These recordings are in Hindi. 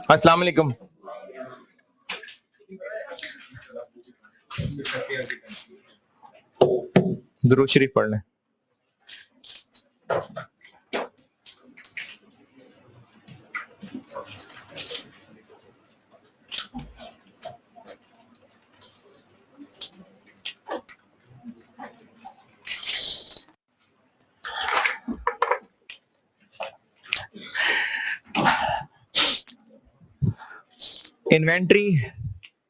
अस्सलाम वालेकुम। दुरूद शरीफ पढ़ लें। इन्वेंट्री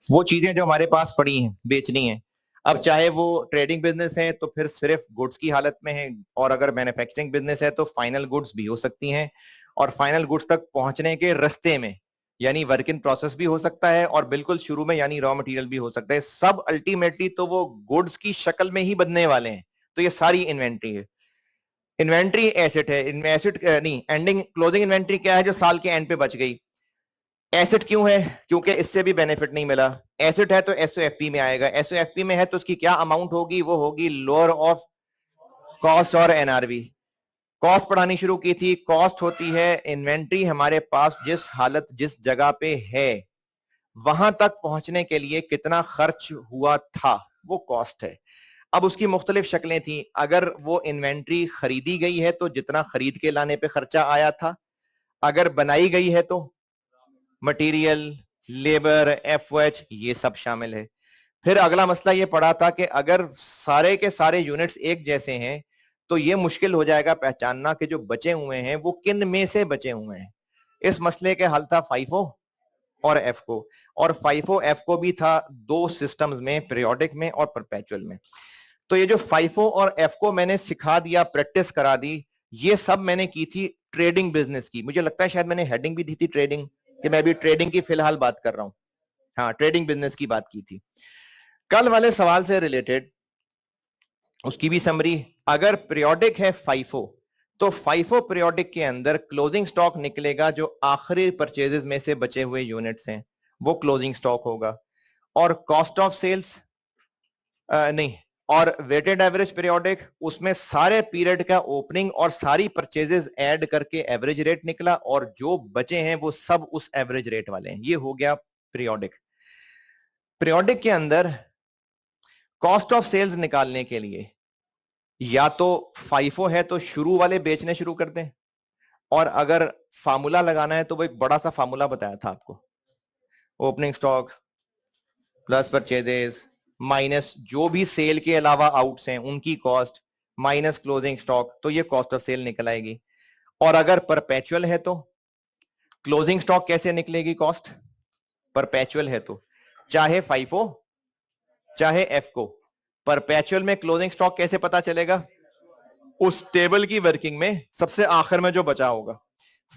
वो चीजें जो हमारे पास पड़ी हैं बेचनी है। अब चाहे वो ट्रेडिंग बिजनेस है तो फिर सिर्फ गुड्स की हालत में है, और अगर मैन्युफैक्चरिंग बिजनेस है तो फाइनल गुड्स भी हो सकती हैं, और फाइनल गुड्स तक पहुंचने के रास्ते में यानी वर्क इन प्रोसेस भी हो सकता है, और बिल्कुल शुरू में यानी रॉ मटेरियल भी हो सकता है। सब अल्टीमेटली तो वो गुड्स की शक्ल में ही बनने वाले हैं। तो ये सारी इन्वेंट्री है। इन्वेंट्री एसेट है। एसेट नहीं, एंडिंग क्लोजिंग इन्वेंट्री क्या है? जो साल के एंड पे बच गई। एसेट क्यों है? क्योंकि इससे भी बेनिफिट नहीं मिला। एसेट है तो एसओएफपी में आएगा। एसओएफपी में है तो उसकी क्या अमाउंट होगी? वो होगी लोअर ऑफ कॉस्ट और एनआरवी। कॉस्ट पढ़ानी शुरू की थी। कॉस्ट होती है इन्वेंट्री हमारे पास जिस हालत जिस जगह पे है वहां तक पहुंचने के लिए कितना खर्च हुआ था, वो कॉस्ट है। अब उसकी मुख्तलिफ शक्लें थी। अगर वो इन्वेंट्री खरीदी गई है तो जितना खरीद के लाने पे खर्चा आया था, अगर बनाई गई है तो मटेरियल, लेबर, एफओएच, ये सब शामिल है। फिर अगला मसला ये पड़ा था कि अगर सारे के सारे यूनिट्स एक जैसे हैं तो ये मुश्किल हो जाएगा पहचानना कि जो बचे हुए हैं वो किन में से बचे हुए हैं। इस मसले के हल था फाइफो और एफको। और फाइफो एफको भी था दो सिस्टम्स में, पीरियोडिक में और परपेचुअल में। तो ये जो फाइफो और एफको मैंने सिखा दिया, प्रैक्टिस करा दी, ये सब मैंने की थी ट्रेडिंग बिजनेस की। मुझे लगता है शायद मैंने हेडिंग भी दी थी ट्रेडिंग, कि मैं अभी ट्रेडिंग की फिलहाल बात कर रहा हूं। हाँ, ट्रेडिंग बिजनेस की बात की थी। कल वाले सवाल से रिलेटेड उसकी भी समरी। अगर पीरियोडिक है फाइफो तो फाइफो पीरियोडिक के अंदर क्लोजिंग स्टॉक निकलेगा जो आखिरी परचेजेस में से बचे हुए यूनिट्स हैं, वो क्लोजिंग स्टॉक होगा। और कॉस्ट ऑफ सेल्स नहीं, और वेटेड एवरेज पीरियोडिक, उसमें सारे पीरियड का ओपनिंग और सारी परचेजेस ऐड करके एवरेज रेट निकला, और जो बचे हैं वो सब उस एवरेज रेट वाले हैं। ये हो गया पीरियोडिक। पीरियोडिक के अंदर कॉस्ट ऑफ सेल्स निकालने के लिए या तो फाइफो है तो शुरू वाले बेचने शुरू कर दें, और अगर फार्मूला लगाना है तो वो एक बड़ा सा फार्मूला बताया था आपको, opening stock plus purchases minus जो भी सेल के अलावा आउट्स हैं उनकी कॉस्ट माइनस क्लोजिंग स्टॉक, तो ये कॉस्ट ऑफ सेल निकल आएगी। और अगर परपेचुअल है तो क्लोजिंग स्टॉक कैसे निकलेगी? कॉस्ट परपेचुअल है तो चाहे फाइफो चाहे एफ को, परपेचुअल में क्लोजिंग स्टॉक कैसे पता चलेगा? उस टेबल की वर्किंग में सबसे आखिर में जो बचा होगा।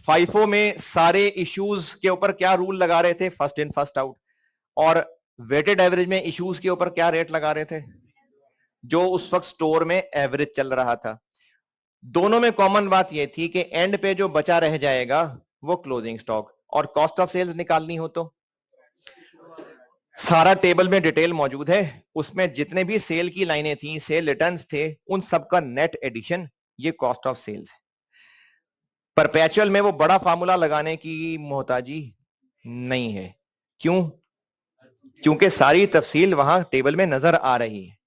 फाइफो में सारे इश्यूज के ऊपर क्या रूल लगा रहे थे? First in first out. और वेटेड एवरेज में इश्यूज के ऊपर क्या रेट लगा रहे थे? जो उस वक्त स्टोर में एवरेज चल रहा था। दोनों में कॉमन बात यह थी कि एंड पे जो बचा रह जाएगा वो क्लोजिंग स्टॉक। और कॉस्ट ऑफ सेल्स निकालनी हो तो सारा टेबल में डिटेल मौजूद है, उसमें जितने भी सेल की लाइनें थी, सेल रिटर्न्स थे, उन सबका नेट एडिशन, ये कॉस्ट ऑफ सेल्स है। परपेचुअल में वो बड़ा फार्मूला लगाने की मोहताजी नहीं है। क्यों? क्योंकि सारी तफसील वहां टेबल में नजर आ रही है।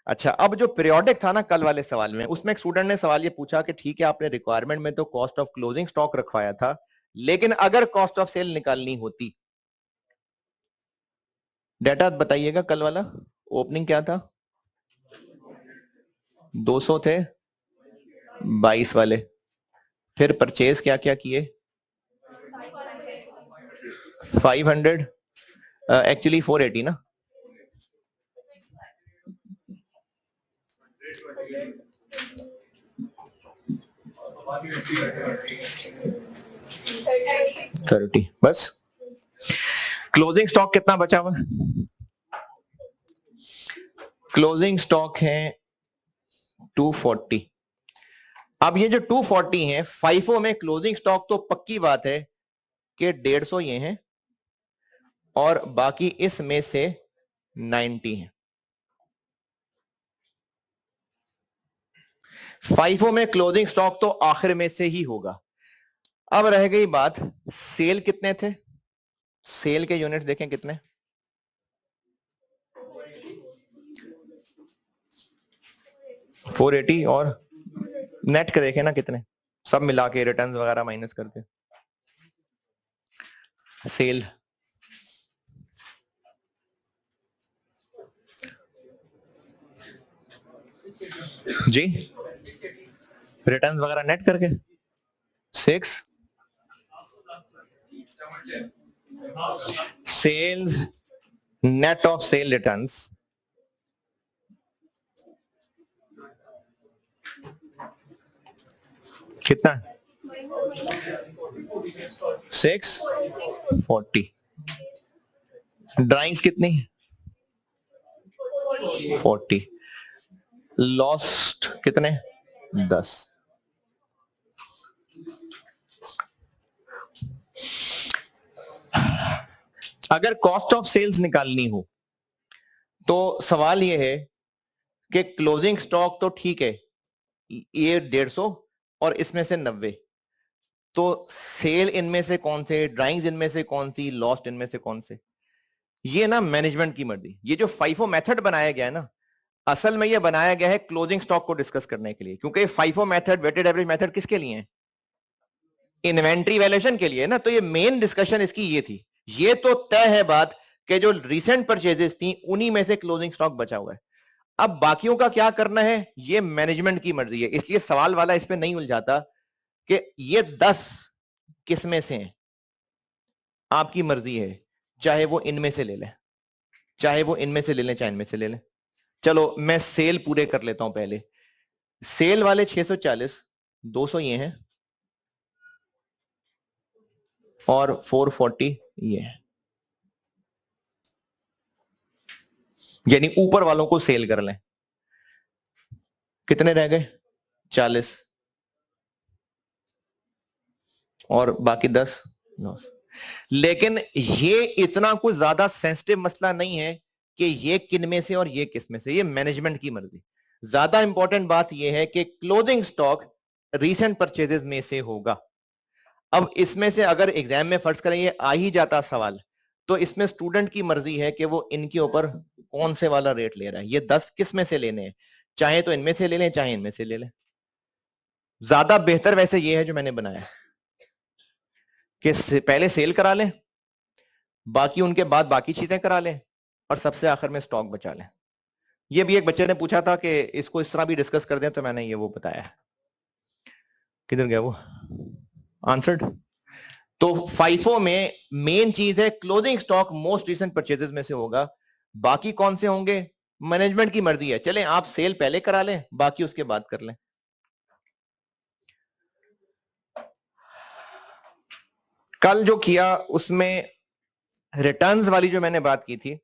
अच्छा, अब जो पीरियोडिक था ना कल वाले सवाल में, उसमें एक स्टूडेंट ने सवाल ये पूछा कि ठीक है आपने रिक्वायरमेंट में तो कॉस्ट ऑफ क्लोजिंग स्टॉक रखवाया था, लेकिन अगर कॉस्ट ऑफ सेल निकालनी होती, डेटा बताइएगा। कल वाला ओपनिंग क्या था? 200 थे 22 वाले। फिर परचेज क्या क्या किए? 500, एक्चुअली 480 ना। थर्टी बस। क्लोजिंग स्टॉक कितना बचा हुआ? क्लोजिंग स्टॉक है 240। अब ये जो 240 है, फाइफो में क्लोजिंग स्टॉक तो पक्की बात है कि 150 ये हैं, और बाकी इसमें से 90 है। फाइफो में क्लोजिंग स्टॉक तो आखिर में से ही होगा। अब रह गई बात, सेल कितने थे? सेल के यूनिट देखें कितने, 480, और नेट के देखें ना कितने, सब मिला के रिटर्न वगैरह माइनस करके। सेल जी, रिटर्न वगैरह नेट करके 6, sales net of sale returns कितना, 640। ड्राइंग्स कितनी, 40। लॉस्ट कितने, 10। अगर कॉस्ट ऑफ सेल्स निकालनी हो तो सवाल यह है कि क्लोजिंग स्टॉक तो ठीक है, ये 150 और इसमें से 90, तो सेल इनमें से कौन से, ड्राइंग्स इनमें से कौन सी, लॉस्ट इनमें से कौन से। ये ना मैनेजमेंट की मर्जी। ये जो फाइफो मेथड बनाया गया है ना, असल में ये बनाया गया है क्लोजिंग स्टॉक को डिस्कस करने के लिए, क्योंकि FIFO method, weighted average method किसके लिए है, इन्वेंट्री वैल्यूएशन के लिए ना। तो ये मेन डिस्कशन इसकी ये थी। ये तो तय है बात कि जो रिसेंट परचेजेस थी उन्हीं में से क्लोजिंग स्टॉक बचा हुआ है। अब बाकियों का क्या करना है, ये मैनेजमेंट की मर्जी है। इसलिए सवाल वाला इस पे नहीं उलझाता कि ये 10 किसमें से हैं, आपकी मर्जी है, चाहे वो इनमें से ले लें, चाहे वो इनमें से ले लें, चाहे इनमें से ले लें। चलो मैं सेल पूरे कर लेता हूं पहले। सेल वाले 640, 200 ये हैं और 440 ये है, यानी ऊपर वालों को सेल कर लें। कितने रह गए, 40, और बाकी 10, 9। लेकिन ये इतना कुछ ज्यादा सेंसिटिव मसला नहीं है कि ये किन में से और ये किस में से, ये मैनेजमेंट की मर्जी। ज्यादा इंपॉर्टेंट बात यह है कि क्लोजिंग स्टॉक रीसेंट परचेजेस में से होगा। अब इसमें से अगर एग्जाम में फर्ज करें ये आ ही जाता सवाल, तो इसमें स्टूडेंट की मर्जी है कि वो इनके ऊपर कौन से वाला रेट ले रहा है। ये 10 किस में से लेने हैं, चाहे तो इनमें से ले लें, चाहे इनमें से ले लें। ज्यादा बेहतर वैसे ये है जो मैंने बनाया कि पहले सेल करा लें, बाकी उनके बाद बाकी चीजें करा लें, और सबसे आखिर में स्टॉक बचा लें। ये भी एक बच्चे ने पूछा था कि इसको इस तरह भी डिस्कस कर दें, तो मैंने ये वो बताया। किधर गया वो, आंसर्ड। तो फाइफो में मेन चीज है closing stock most recent purchases में से होगा, बाकी कौन से होंगे मैनेजमेंट की मर्जी है। चलें आप सेल पहले करा लें, बाकी उसके बाद कर लें। कल जो किया उसमें रिटर्न्स वाली जो मैंने बात की थी,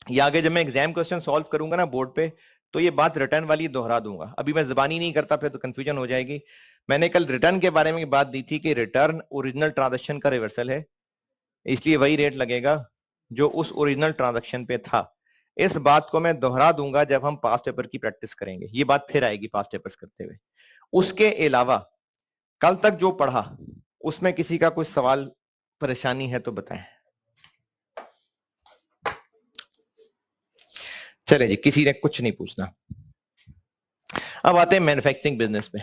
ये आगे जब मैं एग्जाम क्वेश्चन सॉल्व करूंगा ना बोर्ड पे, तो ये बात रिटर्न वाली दोहरा दूंगा। अभी मैं जबानी नहीं करता, फिर तो कंफ्यूजन हो जाएगी। मैंने कल रिटर्न के बारे में बात दी थी कि रिटर्न ओरिजिनल ट्रांजैक्शन का रिवर्सल है, इसलिए वही रेट लगेगा जो उस ओरिजिनल ट्रांजैक्शन पे था। इस बात को मैं दोहरा दूंगा जब हम पास्ट पेपर की प्रैक्टिस करेंगे, ये बात फिर आएगी पास्ट पेपर्स करते हुए। उसके अलावा कल तक जो पढ़ा उसमें किसी का कोई सवाल परेशानी है तो बताएं। चले जी, किसी ने कुछ नहीं पूछना। अब आते हैं मैन्युफैक्चरिंग बिजनेस पे।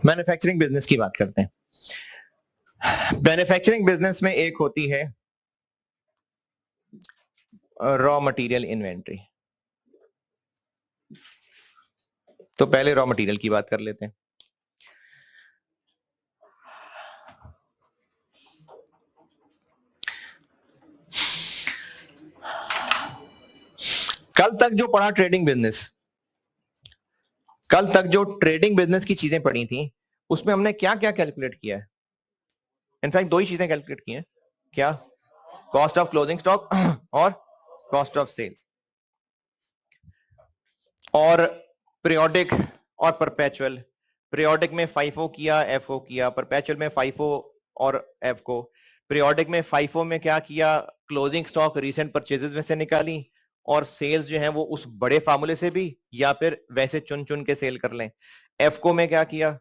मैन्युफैक्चरिंग बिजनेस की बात करते हैं। मैन्युफैक्चरिंग बिजनेस में एक होती है रॉ मटेरियल इन्वेंट्री। तो पहले रॉ मटेरियल की बात कर लेते हैं। कल तक जो पढ़ा ट्रेडिंग बिजनेस, कल तक जो ट्रेडिंग बिजनेस की चीजें पढ़ी थी, उसमें हमने क्या क्या कैलकुलेट किया है। इनफैक्ट 2 ही चीजें कैलकुलेट की हैं। क्या, कॉस्ट ऑफ क्लोजिंग स्टॉक और कॉस्ट ऑफ सेल्स, और पीरियोडिक और परपेचुअल। पीरियोडिक में फाइफो किया, एफओ किया, परपेचुअल में फाइफो और एफ को। पीरियोडिक में फाइफो में क्या किया, क्लोजिंग स्टॉक रीसेंट परचेजेस में से निकाली, और सेल्स जो है वो उस बड़े फार्मूले से भी या फिर वैसे चुन चुन के सेल कर लें। एफको में क्या किया,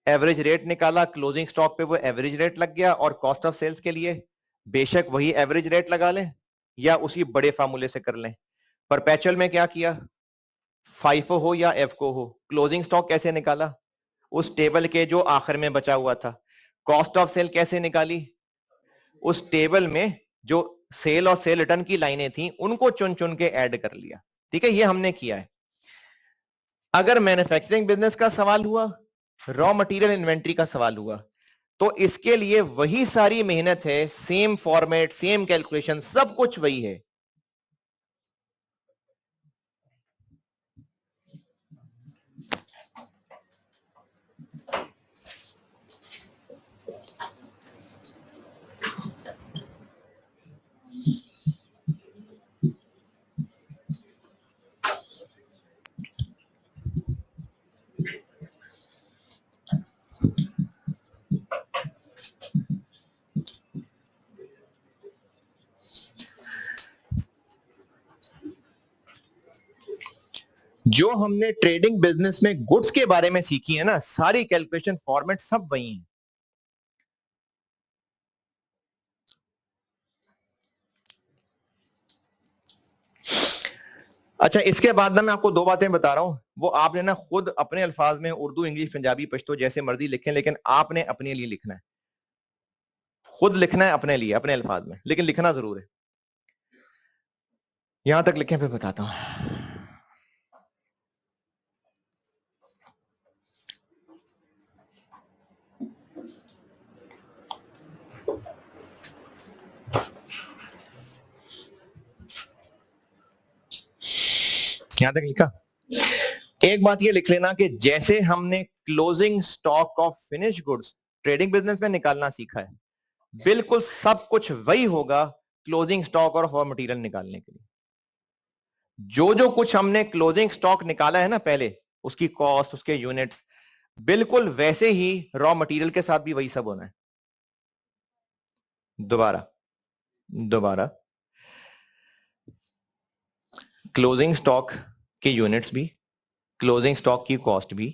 एवरेज रेट निकाला, क्लोजिंग स्टॉक पे वो एवरेज रेट लग गया और कॉस्ट ऑफ सेल्स के लिए बेशक वही एवरेज रेट लगा लें या उसी बड़े फार्मूले से कर लें। परपेचुअल में क्या किया, फाइफो हो या एफको हो, क्लोजिंग स्टॉक कैसे निकाला, उस टेबल के जो आखिर में बचा हुआ था। कॉस्ट ऑफ सेल कैसे निकाली, उस टेबल में जो सेल और सेल रिटर्न की लाइनें थी उनको चुन चुन के ऐड कर लिया। ठीक है, ये हमने किया है। अगर मैन्युफैक्चरिंग बिजनेस का सवाल हुआ, रॉ मटेरियल इन्वेंट्री का सवाल हुआ, तो इसके लिए वही सारी मेहनत है, सेम फॉर्मेट, सेम कैलकुलेशन, सब कुछ वही है। जो हमने ट्रेडिंग बिजनेस में गुड्स के बारे में सीखी है ना, सारी कैलकुलेशन फॉर्मेट सब वही है। अच्छा, इसके बाद ना मैं आपको दो बातें बता रहा हूं, वो आपने ना खुद अपने अल्फाज में उर्दू, इंग्लिश, पंजाबी, पश्तो जैसे मर्जी लिखें, लेकिन आपने अपने लिए लिखना है, खुद लिखना है अपने लिए, अपने अल्फाज में, लेकिन लिखना जरूर है। यहां तक लिखें, फिर बताता हूं। यहां तक लिखा। एक बात ये लिख लेना कि जैसे हमने closing stock of finish goods trading business में निकालना सीखा है, बिल्कुल सब कुछ वही होगा क्लोजिंग स्टॉक और रॉ मटेरियल निकालने के लिए। जो जो कुछ हमने क्लोजिंग स्टॉक निकाला है ना पहले, उसकी कॉस्ट, उसके यूनिट्स, बिल्कुल वैसे ही रॉ मटेरियल के साथ भी वही सब होना है। दोबारा दोबारा, क्लोजिंग स्टॉक के यूनिट्स भी, क्लोजिंग स्टॉक की कॉस्ट भी,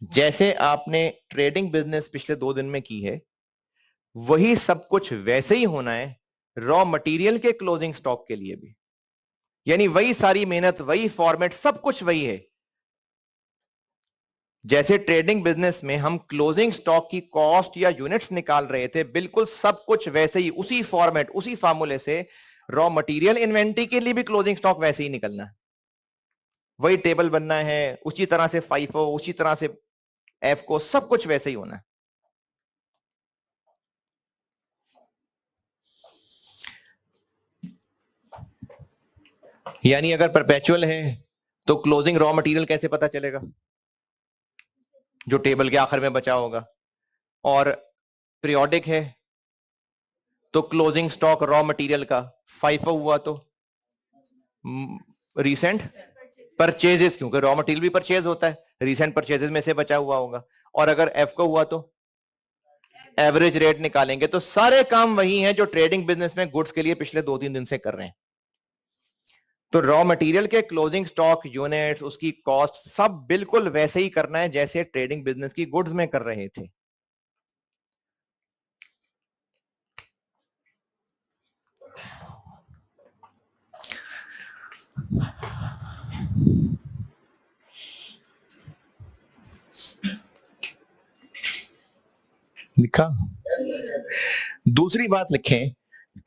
जैसे आपने ट्रेडिंग बिजनेस पिछले 2 दिन में की है, वही सब कुछ वैसे ही होना है रॉ मटेरियल के क्लोजिंग स्टॉक के लिए भी। यानी वही सारी मेहनत, वही फॉर्मेट, सब कुछ वही है। जैसे ट्रेडिंग बिजनेस में हम क्लोजिंग स्टॉक की कॉस्ट या यूनिट्स निकाल रहे थे, बिल्कुल सब कुछ वैसे ही, उसी फॉर्मेट, उसी फार्मूले से रॉ मटेरियल इन्वेंट्री के लिए भी क्लोजिंग स्टॉक वैसे ही निकलना है। वही टेबल बनना है, उसी तरह से फाइफो, उसी तरह से एफ को, सब कुछ वैसे ही होना है। यानी अगर परपेचुअल है तो क्लोजिंग रॉ मटेरियल कैसे पता चलेगा, जो टेबल के आखिर में बचा होगा। और पीरियोडिक है तो क्लोजिंग स्टॉक रॉ मटेरियल का फाइफो हुआ तो रीसेंट परचेजेस, क्योंकि रॉ मटेरियल भी परचेज होता है, रीसेंट परचेजेस में से बचा हुआ होगा। और अगर एफ को हुआ तो एवरेज रेट निकालेंगे। तो सारे काम वही हैं जो ट्रेडिंग बिजनेस में गुड्स के लिए पिछले 2-3 दिन से कर रहे हैं। तो रॉ मटेरियल के क्लोजिंग स्टॉक यूनिट्स, उसकी कॉस्ट, सब बिल्कुल वैसे ही करना है जैसे ट्रेडिंग बिजनेस की गुड्स में कर रहे थे। लिखा। दूसरी बात लिखें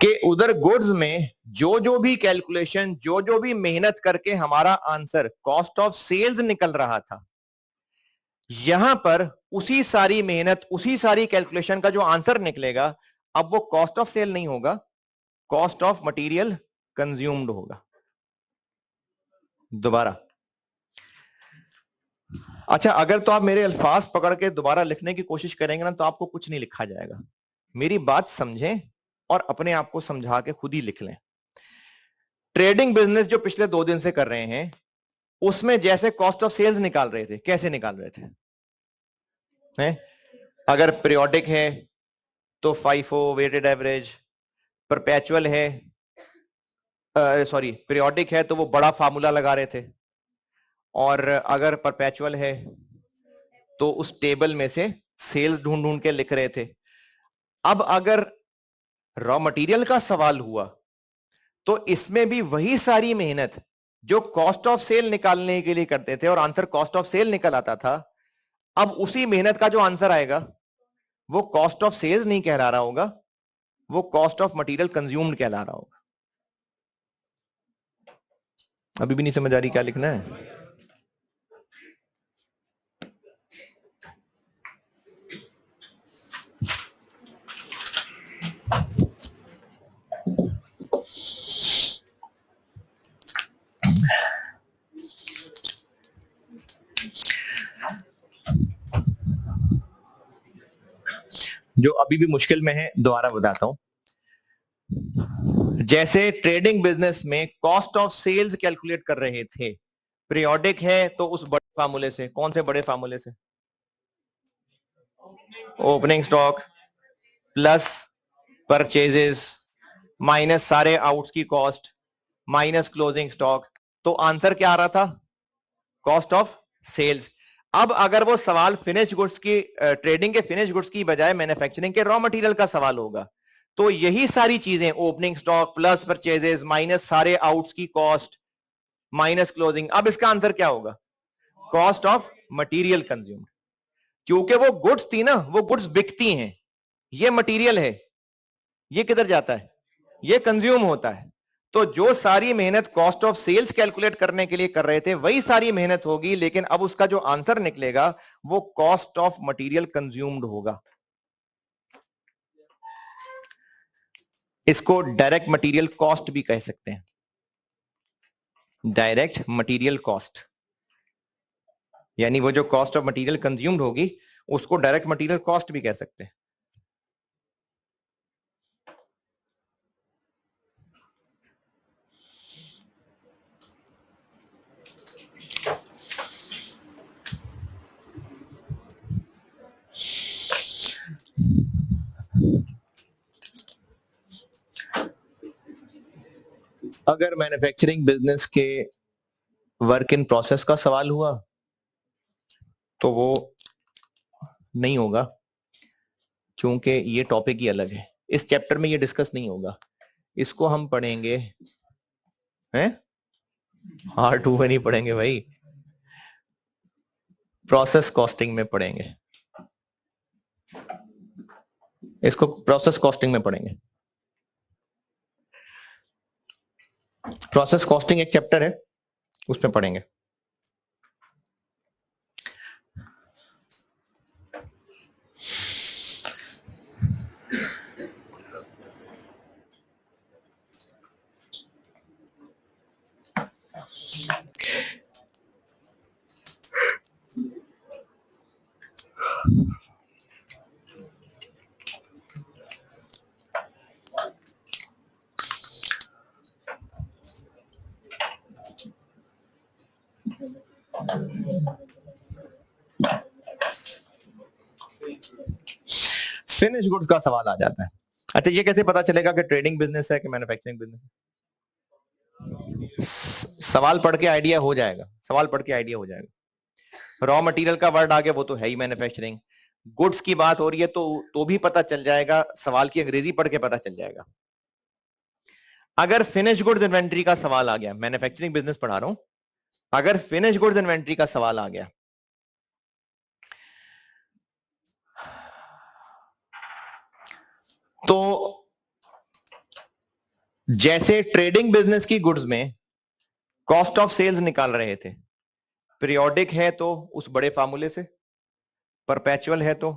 कि उधर गुड्स में जो जो भी कैलकुलेशन, जो जो भी मेहनत करके हमारा आंसर कॉस्ट ऑफ सेल्स निकल रहा था, यहां पर उसी सारी मेहनत, उसी सारी कैलकुलेशन का जो आंसर निकलेगा, अब वो कॉस्ट ऑफ सेल नहीं होगा, कॉस्ट ऑफ मटेरियल कंज्यूम्ड होगा। दोबारा। अच्छा, अगर तो आप मेरे अल्फाज पकड़ के दोबारा लिखने की कोशिश करेंगे ना, तो आपको कुछ नहीं लिखा जाएगा। मेरी बात समझें और अपने आप को समझा के खुद ही लिख लें। ट्रेडिंग बिजनेस जो पिछले 2 दिन से कर रहे हैं, उसमें जैसे कॉस्ट ऑफ सेल्स निकाल रहे थे, कैसे निकाल रहे थे हैं? अगर पीरियोडिक है तो फाइफो, वेटेड एवरेज, परपेचुअल है सॉरी पीरियोडिक है तो वो बड़ा फार्मूला लगा रहे थे, और अगर परपेचुअल है तो उस टेबल में से सेल्स ढूंढ ढूंढ के लिख रहे थे। अब अगर रॉ मटेरियल का सवाल हुआ तो इसमें भी वही सारी मेहनत जो कॉस्ट ऑफ सेल निकालने के लिए करते थे और आंसर कॉस्ट ऑफ सेल निकल आता था, अब उसी मेहनत का जो आंसर आएगा वो कॉस्ट ऑफ सेल्स नहीं कहला रहा होगा, वो कॉस्ट ऑफ मटेरियल कंज्यूम्ड कहला रहा होगा। अभी भी नहीं समझ आ रही क्या लिखना है? जो अभी भी मुश्किल में है दोबारा बताता हूं। जैसे ट्रेडिंग बिजनेस में कॉस्ट ऑफ सेल्स कैलकुलेट कर रहे थे, पीरियोडिक है तो उस बड़े फार्मूले से, कौन से बड़े फार्मूले से? Opening stock plus purchases minus सारे आउट्स की कॉस्ट माइनस क्लोजिंग स्टॉक, तो आंसर क्या आ रहा था? Cost of sales. अब अगर वो सवाल फिनिश गुड्स की, ट्रेडिंग के फिनिश गुड्स की बजाय मैन्युफैक्चरिंग के रॉ मटेरियल का सवाल होगा, तो यही सारी चीजें opening stock plus purchases minus सारे आउट्स की कॉस्ट माइनस क्लोजिंग, अब इसका आंसर क्या होगा? Cost of material consumed. क्योंकि वो गुड्स थी ना, वो गुड्स बिकती हैं, ये मटेरियल है, ये किधर जाता है? ये कंज्यूम होता है। तो जो सारी मेहनत कॉस्ट ऑफ सेल्स कैलकुलेट करने के लिए कर रहे थे वही सारी मेहनत होगी, लेकिन अब उसका जो आंसर निकलेगा वो कॉस्ट ऑफ मटेरियल कंज्यूम्ड होगा। इसको डायरेक्ट मटेरियल कॉस्ट भी कह सकते हैं, डायरेक्ट मटेरियल कॉस्ट, यानी वो जो कॉस्ट ऑफ मटेरियल कंज्यूम्ड होगी उसको डायरेक्ट मटेरियल कॉस्ट भी कह सकते हैं। अगर मैन्युफैक्चरिंग बिजनेस के वर्क इन प्रोसेस का सवाल हुआ तो वो नहीं होगा, क्योंकि ये टॉपिक ही अलग है, इस चैप्टर में ये डिस्कस नहीं होगा। इसको हम पढ़ेंगे हैं, R2 में नहीं पढ़ेंगे भाई, प्रोसेस कॉस्टिंग में पढ़ेंगे, इसको प्रोसेस कॉस्टिंग में पढ़ेंगे। प्रोसेस कॉस्टिंग एक चैप्टर है, उसमें पढ़ेंगे। फिनिश गुड्स का सवाल आ जाता है। अच्छा, ये कैसे पता चलेगा कि ट्रेडिंग बिजनेस है कि मैन्युफैक्चरिंग बिजनेस है? सवाल पढ़ के आइडिया हो जाएगा, सवाल पढ़ के आइडिया हो जाएगा। रॉ मटेरियल का वर्ड आ गया, वो तो है ही मैन्युफैक्चरिंग। गुड्स की बात हो रही है तो भी पता चल जाएगा, सवाल की अंग्रेजी पढ़ के पता चल जाएगा। अगर फिनिश गुड्स इन्वेंट्री का सवाल आ गया, मैन्युफैक्चरिंग बिजनेस पढ़ा रहा हूं, अगर फिनिश गुड्स इन्वेंट्री का सवाल आ गया तो जैसे ट्रेडिंग बिजनेस की गुड्स में कॉस्ट ऑफ सेल्स निकाल रहे थे, पीरियोडिक है तो उस बड़े फार्मूले से, परपेचुअल है तो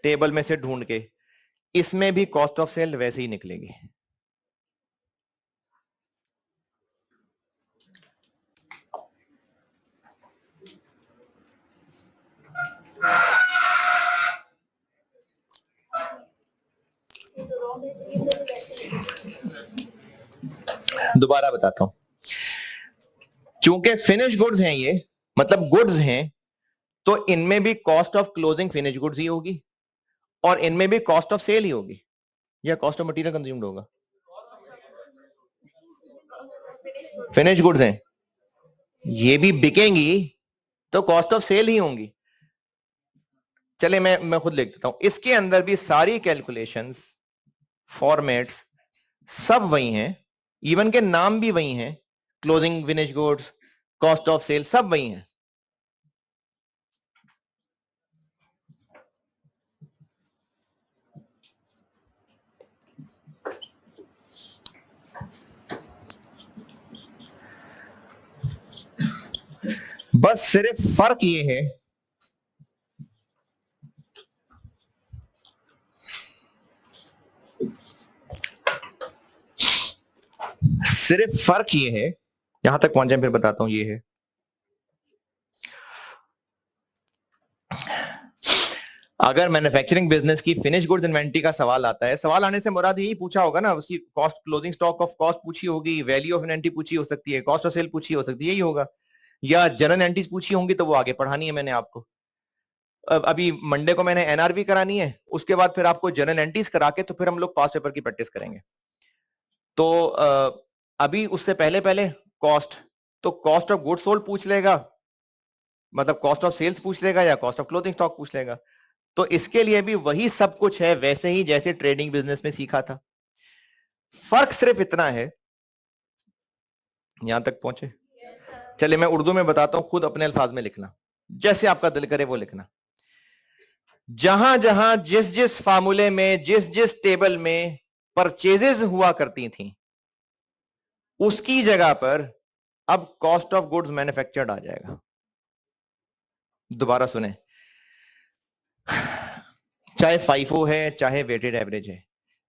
टेबल में से ढूंढ के, इसमें भी कॉस्ट ऑफ सेल वैसे ही निकलेगी। दोबारा बताता हूं, चूंकि फिनिश गुड्स हैं ये, मतलब गुड्स हैं, तो इनमें भी cost of closing finish goods ही होगी और इनमें भी कॉस्ट ऑफ सेल ही होगी, या कॉस्ट ऑफ मटेरियल कंज्यूम्ड होगा? फिनिश गुड्स हैं, ये भी बिकेंगी तो कॉस्ट ऑफ सेल ही होंगी। चले मैं खुद लिख देता हूं, इसके अंदर भी सारी कैलकुलेशंस, फॉर्मेट्स सब वही हैं, इवन के नाम भी वही हैं, closing finish goods, cost of sale सब वही हैं। बस सिर्फ फर्क ये है यहां तक पहुंचे फिर बताता हूं, ये है अगर मैन्युफैक्चरिंग बिजनेस की फिनिश गुड्स इन्वेंटरी का सवाल आता है, सवाल आने से मुराद यही पूछा होगा ना, उसकी cost, closing stock of cost पूछी होगी, वैल्यू ऑफ इन्वेंटरी पूछी हो सकती है, कॉस्ट ऑफ सेल पूछी हो सकती है, यही होगा, या जनरल एंट्रीज पूछी होंगी तो वो आगे पढ़ानी है मैंने आपको। अभी मंडे को मैंने एनआरवी करानी है, उसके बाद फिर आपको जनरल एंट्रीज करा के तो फिर हम लोग पास्ट पेपर की प्रैक्टिस करेंगे। तो अभी उससे पहले पहले कॉस्ट, तो कॉस्ट ऑफ गुड्स सोल्ड पूछ लेगा, मतलब कॉस्ट ऑफ सेल्स पूछ लेगा, या कॉस्ट ऑफ क्लोथिंग स्टॉक पूछ लेगा। तो इसके लिए भी वही सब कुछ है, वैसे ही जैसे ट्रेडिंग बिजनेस में सीखा था। फर्क सिर्फ इतना है, यहां तक पहुंचे? चलिए मैं उर्दू में बताता हूं, खुद अपने अल्फाज में लिखना, जैसे आपका दिल करे वो लिखना। जहां जहां जिस जिस फार्मूले में, जिस जिस टेबल में परचेजेस हुआ करती थी, उसकी जगह पर अब कॉस्ट ऑफ गुड्स मैन्युफैक्चर्ड आ जाएगा। दोबारा सुने, चाहे फाइफो है चाहे वेटेड एवरेज है,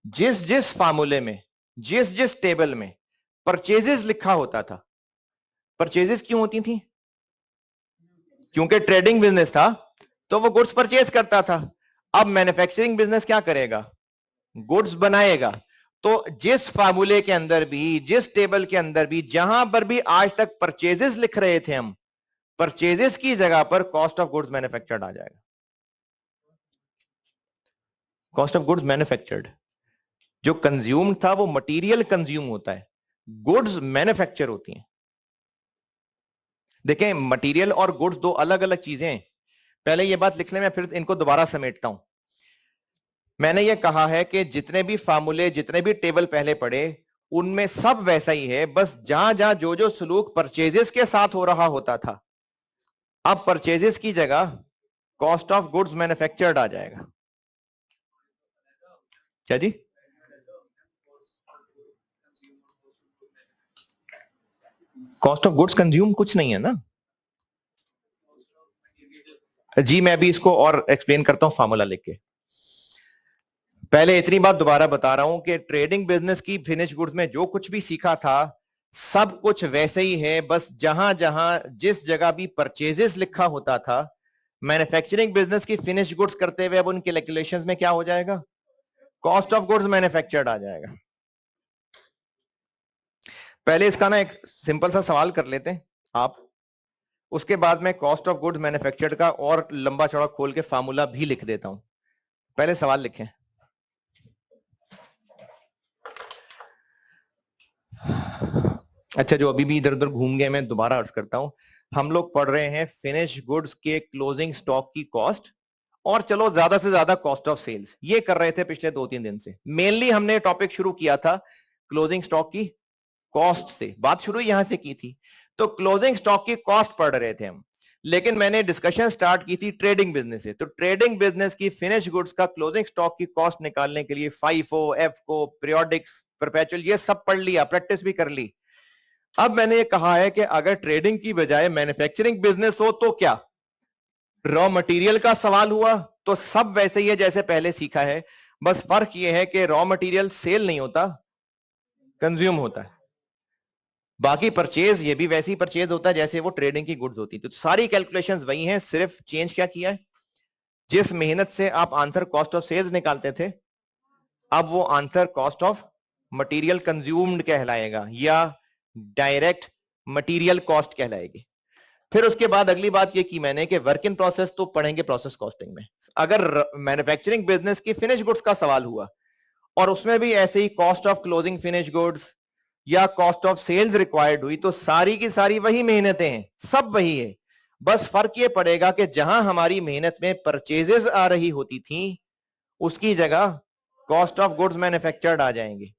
जिस जिस फार्मूले में, जिस जिस टेबल में परचेजेस लिखा होता था, परचेजेस क्यों होती थी? क्योंकि ट्रेडिंग बिजनेस था तो वो गुड्स परचेज करता था। अब मैन्युफैक्चरिंग बिजनेस क्या करेगा? गुड्स बनाएगा। तो जिस फार्मूले के अंदर भी, जिस टेबल के अंदर भी, जहां पर भी आज तक परचेजेस लिख रहे थे हम, परचेजेस की जगह पर कॉस्ट ऑफ गुड्स मैन्युफैक्चर्ड आ जाएगा। कॉस्ट ऑफ गुड्स मैन्युफैक्चर्ड, जो कंज्यूम था वो मटेरियल कंज्यूम होता है, गुड्स मैन्युफैक्चर होती हैं। देखें, मटेरियल और गुड्स दो अलग अलग चीजें हैं। पहले ये बात लिख लें, मैं फिर इनको दोबारा समेटता हूं। मैंने ये कहा है कि जितने भी फार्मूले, जितने भी टेबल पहले पढ़े, उनमें सब वैसा ही है, बस जहां जहां जो जो सलूक परचेजेस के साथ हो रहा होता था, अब परचेजेस की जगह कॉस्ट ऑफ गुड्स मैन्युफैक्चर्ड आ जाएगा। क्या जी? कॉस्ट ऑफ गुड्स कंज्यूम कुछ नहीं है ना जी। मैं अभी इसको और एक्सप्लेन करता हूं फार्मूला लिख के। पहले इतनी बात दोबारा बता रहा हूं कि ट्रेडिंग बिजनेस की फिनिश गुड्स में जो कुछ भी सीखा था, सब कुछ वैसे ही है, बस जहां जहां जिस जगह भी परचेजेस लिखा होता था, मैन्युफैक्चरिंग बिजनेस की फिनिश गुड्स करते हुए अब उन कैलकुलेशंस में क्या हो जाएगा? कॉस्ट ऑफ गुड्स मैन्युफैक्चर्ड आ जाएगा। पहले इसका ना एक सिंपल सा सवाल कर लेते हैं आप, उसके बाद में कॉस्ट ऑफ गुड्स मैन्युफैक्चर्ड का और लंबा चौड़ा खोल के फार्मूला भी लिख देता हूं। पहले सवाल लिखें। अच्छा, जो अभी भी इधर उधर घूम गए, मैं दोबारा अर्ज करता हूं। हम लोग पढ़ रहे हैं फिनिश गुड्स के क्लोजिंग स्टॉक की कॉस्ट, और चलो ज्यादा से ज्यादा कॉस्ट ऑफ सेल्स, ये कर रहे थे पिछले 2-3 दिन से। मेनली हमने टॉपिक शुरू किया था क्लोजिंग स्टॉक की कॉस्ट से, बात शुरू यहां से की थी। तो क्लोजिंग स्टॉक की कॉस्ट पढ़ रहे थे हम, लेकिन मैंने डिस्कशन स्टार्ट की थी ट्रेडिंग बिजनेस से। तो ट्रेडिंग बिजनेस की फिनिश गुड्स का क्लोजिंग स्टॉक की कॉस्ट निकालने के लिए फाइफो, एफको, पीरियोडिक, परपेचुअल, ये सब पढ़ लिया, प्रैक्टिस भी कर ली। अब मैंने ये कहा है कि अगर ट्रेडिंग की बजाय मैन्युफैक्चरिंग बिजनेस हो तो क्या? रॉ मटेरियल का सवाल हुआ तो सब वैसे ही है जैसे पहले सीखा है, बस फर्क ये है कि रॉ मटेरियल सेल नहीं होता, कंज्यूम होता है। बाकी परचेज, ये भी वैसे ही परचेज होता है जैसे वो ट्रेडिंग की गुड्स होती है। तो सारी कैलकुलेशंस वही हैं, सिर्फ चेंज क्या किया है? जिस मेहनत से आप आंसर कॉस्ट ऑफ सेल्स निकालते थे, अब वो answer cost of material consumed कहलाएगा, या डायरेक्ट मटेरियल कॉस्ट कहलाएगी। फिर उसके बाद अगली बात ये की मैंने कि वर्क इन प्रोसेस तो पढ़ेंगे प्रोसेस कॉस्टिंग में। अगर मैन्युफैक्चरिंग बिजनेस की फिनिश गुड्स का सवाल हुआ और उसमें भी ऐसे ही cost of closing finish goods, या कॉस्ट ऑफ सेल्स रिक्वायर्ड हुई, तो सारी की सारी वही मेहनतें हैं, सब वही है। बस फर्क ये पड़ेगा कि जहां हमारी मेहनत में परचेजेस आ रही होती थी उसकी जगह कॉस्ट ऑफ गुड्स मैन्युफैक्चर्ड आ जाएंगे।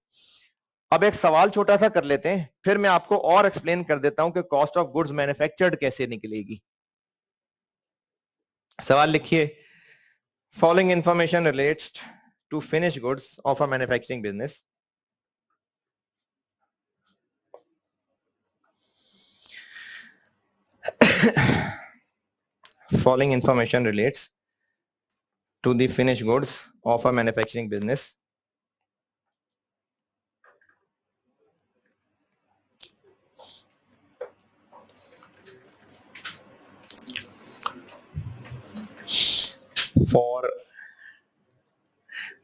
अब एक सवाल छोटा सा कर लेते हैं, फिर मैं आपको और एक्सप्लेन कर देता हूं कि कॉस्ट ऑफ गुड्स मैन्युफैक्चर्ड कैसे निकलेगी। सवाल लिखिए, following information relates to finish goods of a manufacturing business. Following information relates to the finished goods of a manufacturing business. For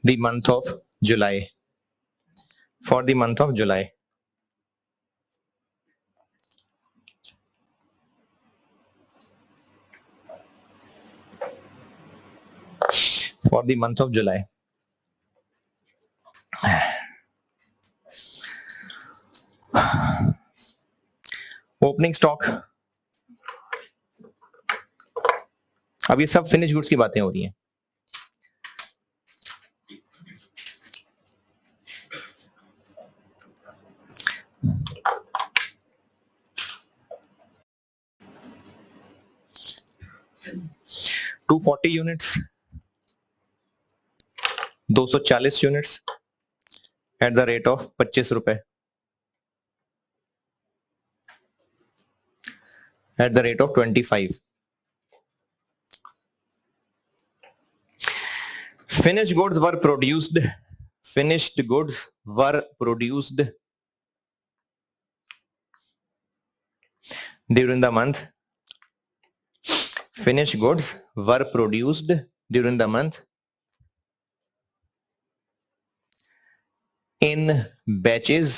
the month of July. For the month of July. For the month of July. Opening stock, अब ये सब फिनिश गुड्स की बातें हो रही हैं। $240 units, 240 units at the rate of 25 रुपए, at the rate of 25. Finished goods were produced. Finished goods were produced during the month. Finished goods were produced during the month in batches.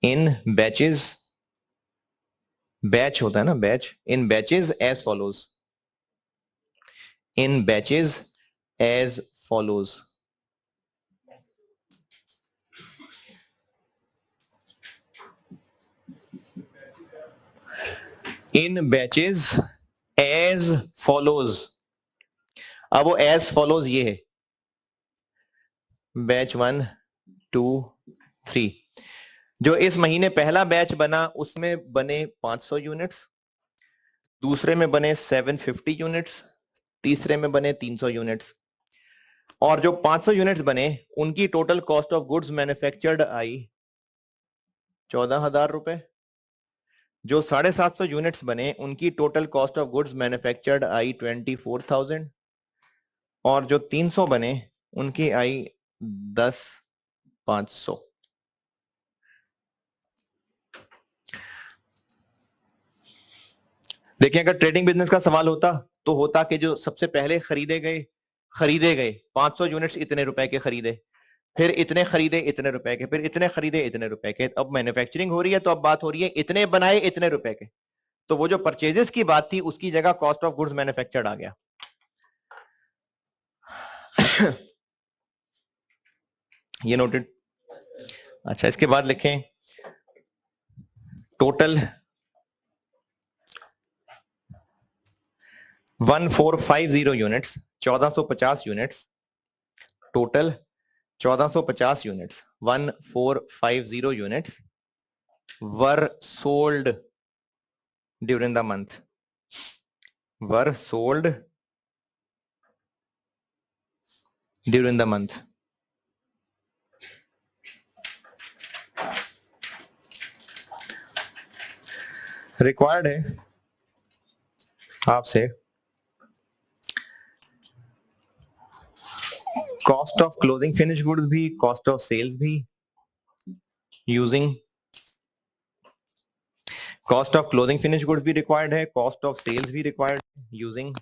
In batches. Batch होता है ना, बैच, इन बैचेज एज फॉलोज, इन बैचेज एज फॉलोज। इन बैचेज एज फॉलोज। अब वो एज फॉलोज ये है, बैच 1 2 3। जो इस महीने पहला बैच बना उसमें बने 500 यूनिट्स, दूसरे में बने 750 यूनिट्स, तीसरे में बने 300 यूनिट्स, और जो 500 यूनिट्स बने उनकी total cost of goods manufactured आई 14,000 रुपए। जो 750 यूनिट्स बने उनकी total cost of goods manufactured आई 24,000, और जो 300 बने उनकी आई 10,500। देखिए, अगर ट्रेडिंग बिजनेस का सवाल होता तो होता कि जो सबसे पहले खरीदे गए 500 यूनिट्स इतने रुपए के खरीदे, फिर इतने खरीदे इतने रुपए के, फिर इतने खरीदे इतने रुपए के। अब मैन्युफैक्चरिंग हो रही है तो अब बात हो रही है इतने बनाए इतने रुपए के, तो वो जो परचेजेस की बात थी उसकी जगह कॉस्ट ऑफ गुड्स मैन्युफैक्चर्ड आ गया। ये नोटेड। अच्छा, इसके बाद लिखें total 1450 units, 1450 units, total 1450 units, 1450 units were sold during the month, were sold during the month. Required है आपसे cost of closing finish goods भी, कॉस्ट ऑफ सेल्स भी, using cost of closing finish goods भी रिक्वायर्ड है, कॉस्ट ऑफ सेल्स भी रिक्वायर्ड है, using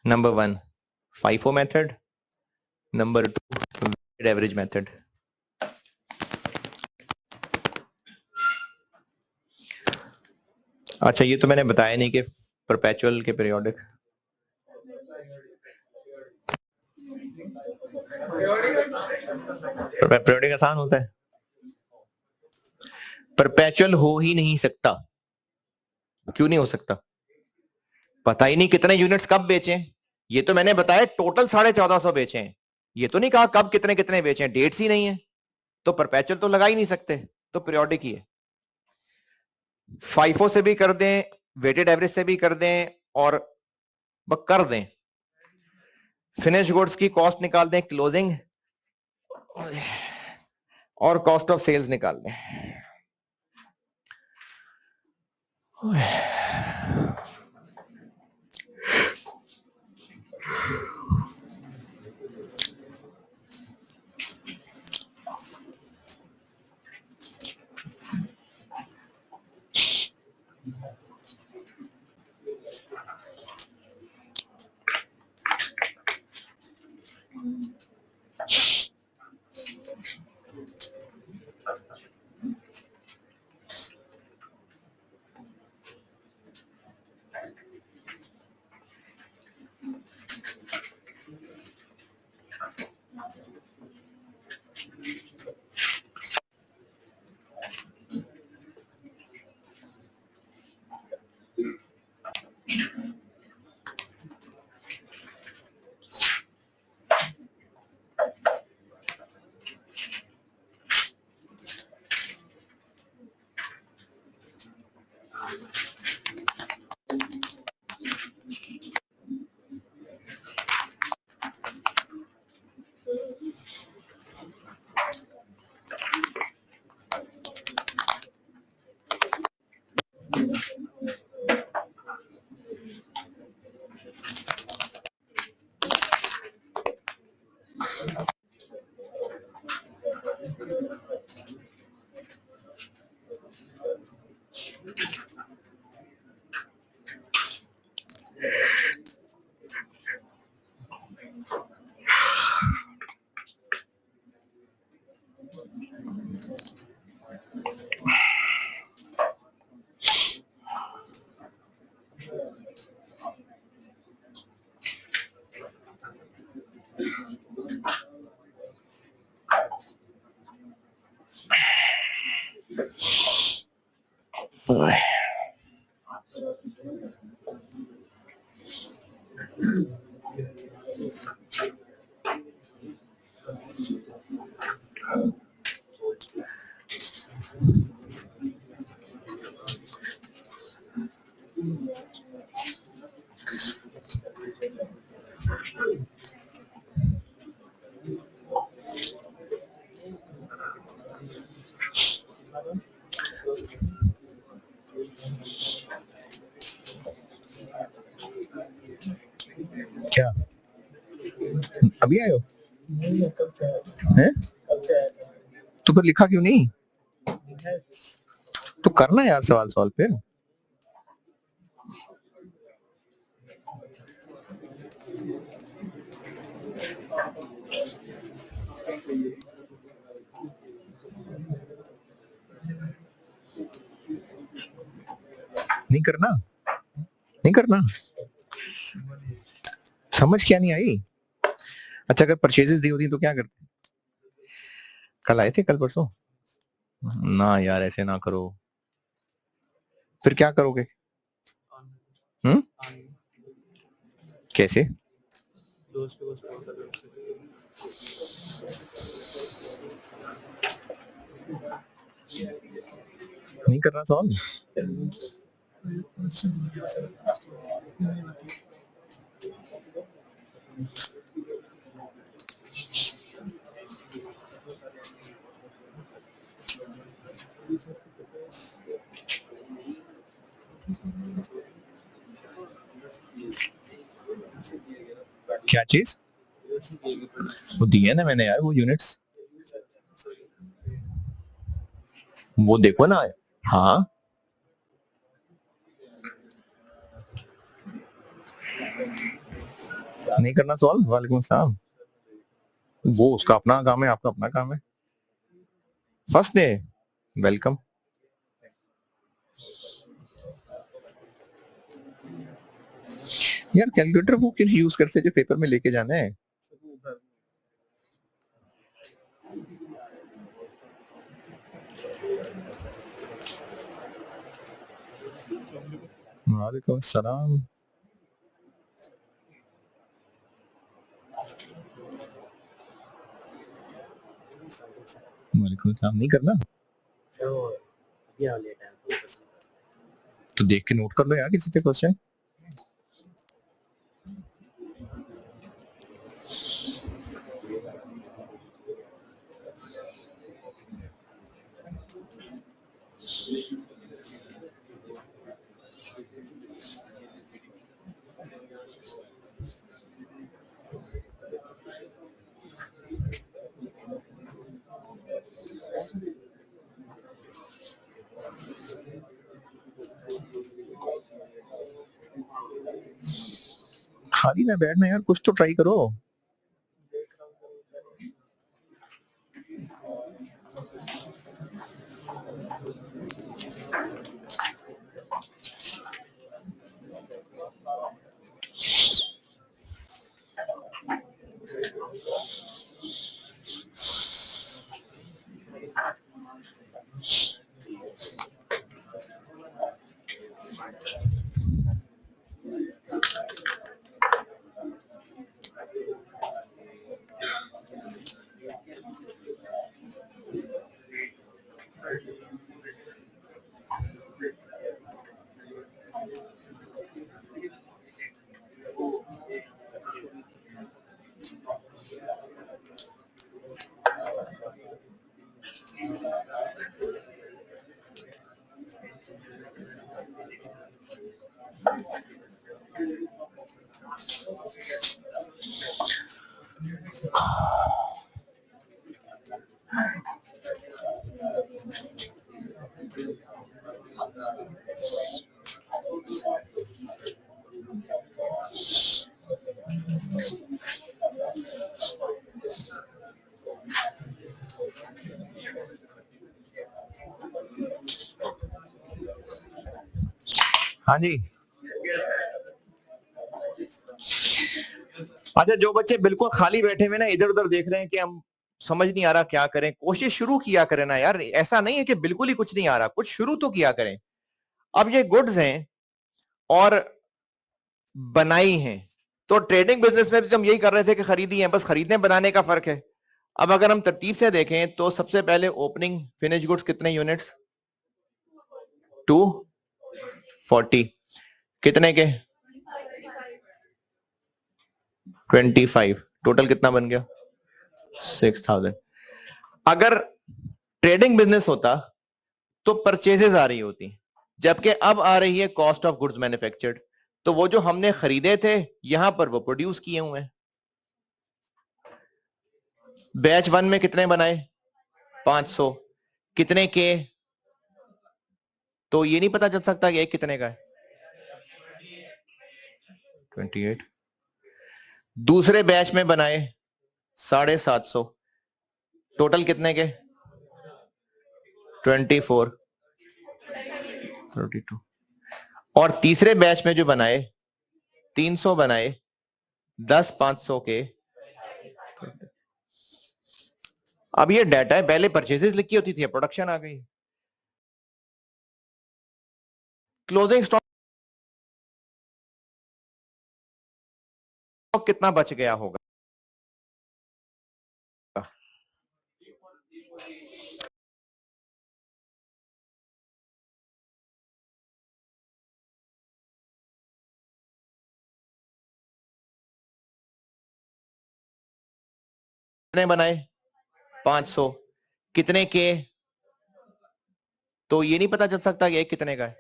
number 1 FIFO method, number 2 weighted average method. अच्छा, ये तो मैंने बताया नहीं कि परपेचुअल के पीरियोडिक, पीरियोडिक आसान होता है, परपेचुअल हो ही नहीं सकता। क्यों नहीं हो सकता? पता ही नहीं कितने यूनिट्स कब बेचे। ये तो मैंने बताया टोटल 1450 बेचे हैं, ये तो नहीं कहा कब कितने कितने बेचे हैं, डेट्स ही नहीं है, तो परपेचुअल तो लगा ही नहीं सकते, तो पीरियोडिक ही है। फाइफो से भी कर दें, वेटेड एवरेज से भी कर दें, और कर दें, फिनिश गुड्स की कॉस्ट निकाल दें, क्लोजिंग और कॉस्ट ऑफ सेल्स निकाल दें। क्या अभी आए हो? हैं? तो फिर लिखा क्यों नहीं? तो करना यार सवाल सॉल्व फिर। नहीं करना, नहीं करना, समझ क्या नहीं आई? अच्छा अगर परचेजेस दी होती तो क्या करते? कल आए थे, कल परसों ना यार, ऐसे ना करो। फिर क्या करोगे? हम्म, कैसे? नहीं करना सॉल्व। क्या चीज? वो दी है ना मैंने यार, वो यूनिट्स, वो देखो ना। हाँ नहीं करना सॉल्व, वालेकुम सलाम। वो उसका अपना काम है, आपका अपना काम है। First day welcome. यार कैलकुलेटर वो क्यों यूज करते जो पेपर में लेके जाना है? वालेकुम सलाम। वालेकुम सलाम। नहीं करना तो देख के नोट कर लो यार किसी से क्वेश्चन। खाली ना बैठना यार, कुछ तो ट्राई करो। हाँ जी। अच्छा, जो बच्चे बिल्कुल खाली बैठे हुए ना, इधर उधर देख रहे हैं कि हम समझ नहीं आ रहा क्या करें, कोशिश शुरू किया करें ना यार। ऐसा नहीं है कि बिल्कुल ही कुछ नहीं आ रहा, कुछ शुरू तो किया करें। अब ये गुड्स हैं और बनाई हैं, तो ट्रेडिंग बिजनेस में भी हम यही कर रहे थे कि खरीदी है, बस खरीदने बनाने का फर्क है। अब अगर हम तरतीब से देखें तो सबसे पहले ओपनिंग फिनिश गुड्स कितने यूनिट्स? 240। कितने के? 25। टोटल कितना बन गया? 6000। अगर ट्रेडिंग बिजनेस होता तो परचेजेस आ रही होती, जबकि अब आ रही है कॉस्ट ऑफ गुड्स मैन्युफैक्चर्ड। तो वो जो हमने खरीदे थे यहां पर वो प्रोड्यूस किए हुए हैं। बैच 1 में कितने बनाए? 500। कितने के? तो ये नहीं पता चल सकता कि एक कितने का है? 28। दूसरे बैच में बनाए 750। टोटल कितने के? 24। 32। और तीसरे बैच में जो बनाए 300 बनाए, 10 500 के। अब ये डाटा है, पहले परचेजेस लिखी होती थी, प्रोडक्शन आ गई। क्लोजिंग स्टॉक कितना बच गया होगा? कितने बनाए? 500। कितने के? तो ये नहीं पता चल सकता कि एक कितने का है?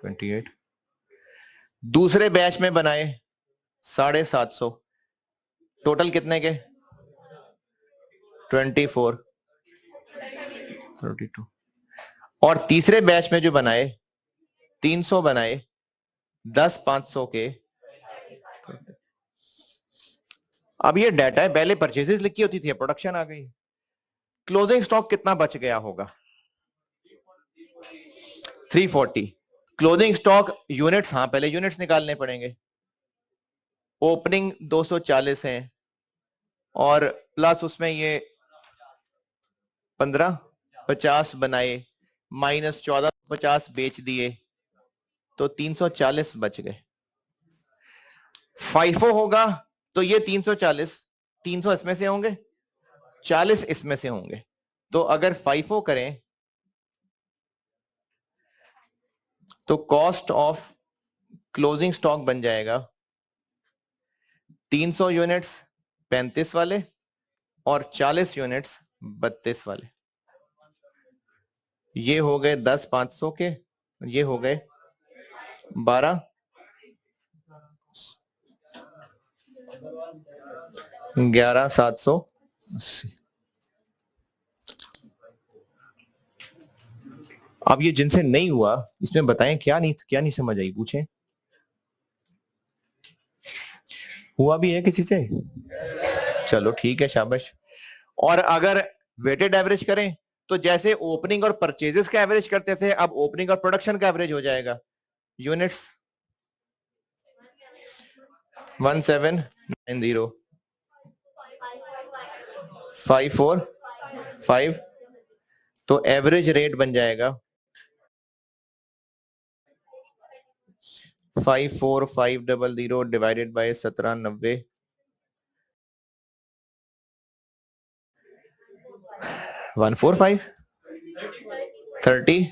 28। दूसरे बैच में बनाए 750। टोटल कितने के? 24। 32। और तीसरे बैच में जो बनाए 300 बनाए, 10 500 के। अब ये डाटा है, पहले परचेजेस लिखी होती थी, प्रोडक्शन आ गई। क्लोजिंग स्टॉक कितना बच गया होगा? 340। क्लोजिंग स्टॉक यूनिट्स, हाँ पहले यूनिट्स निकालने पड़ेंगे। ओपनिंग 240 है और प्लस उसमें ये 15 50 बनाए माइनस 14 50 बेच दिए तो 340 बच गए। फाइफो होगा तो ये 340, 300 इसमें से होंगे, 40 इसमें से होंगे। तो अगर फाइफो करें तो कॉस्ट ऑफ क्लोजिंग स्टॉक बन जाएगा 300 यूनिट्स 35 वाले और 40 यूनिट्स 32 वाले। ये हो गए 10 500 के, ये हो गए 12 11 780। अब ये जिनसे नहीं हुआ इसमें बताएं, क्या नहीं समझ आई, पूछें। हुआ भी है किसी से? चलो ठीक है, शाबाश। और अगर वेटेड एवरेज करें तो जैसे ओपनिंग और परचेजेस का एवरेज करते थे, अब ओपनिंग और प्रोडक्शन का एवरेज हो जाएगा। यूनिट्स 1790 545, तो एवरेज रेट बन जाएगा 54500 डिवाइडेड बाय 1790, 145 30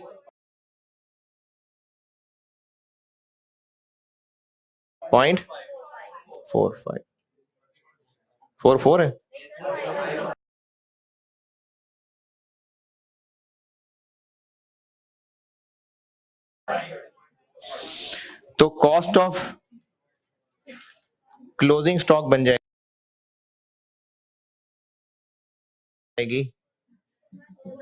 पॉइंट 45 44 है। तो कॉस्ट ऑफ क्लोजिंग स्टॉक बन जाएगी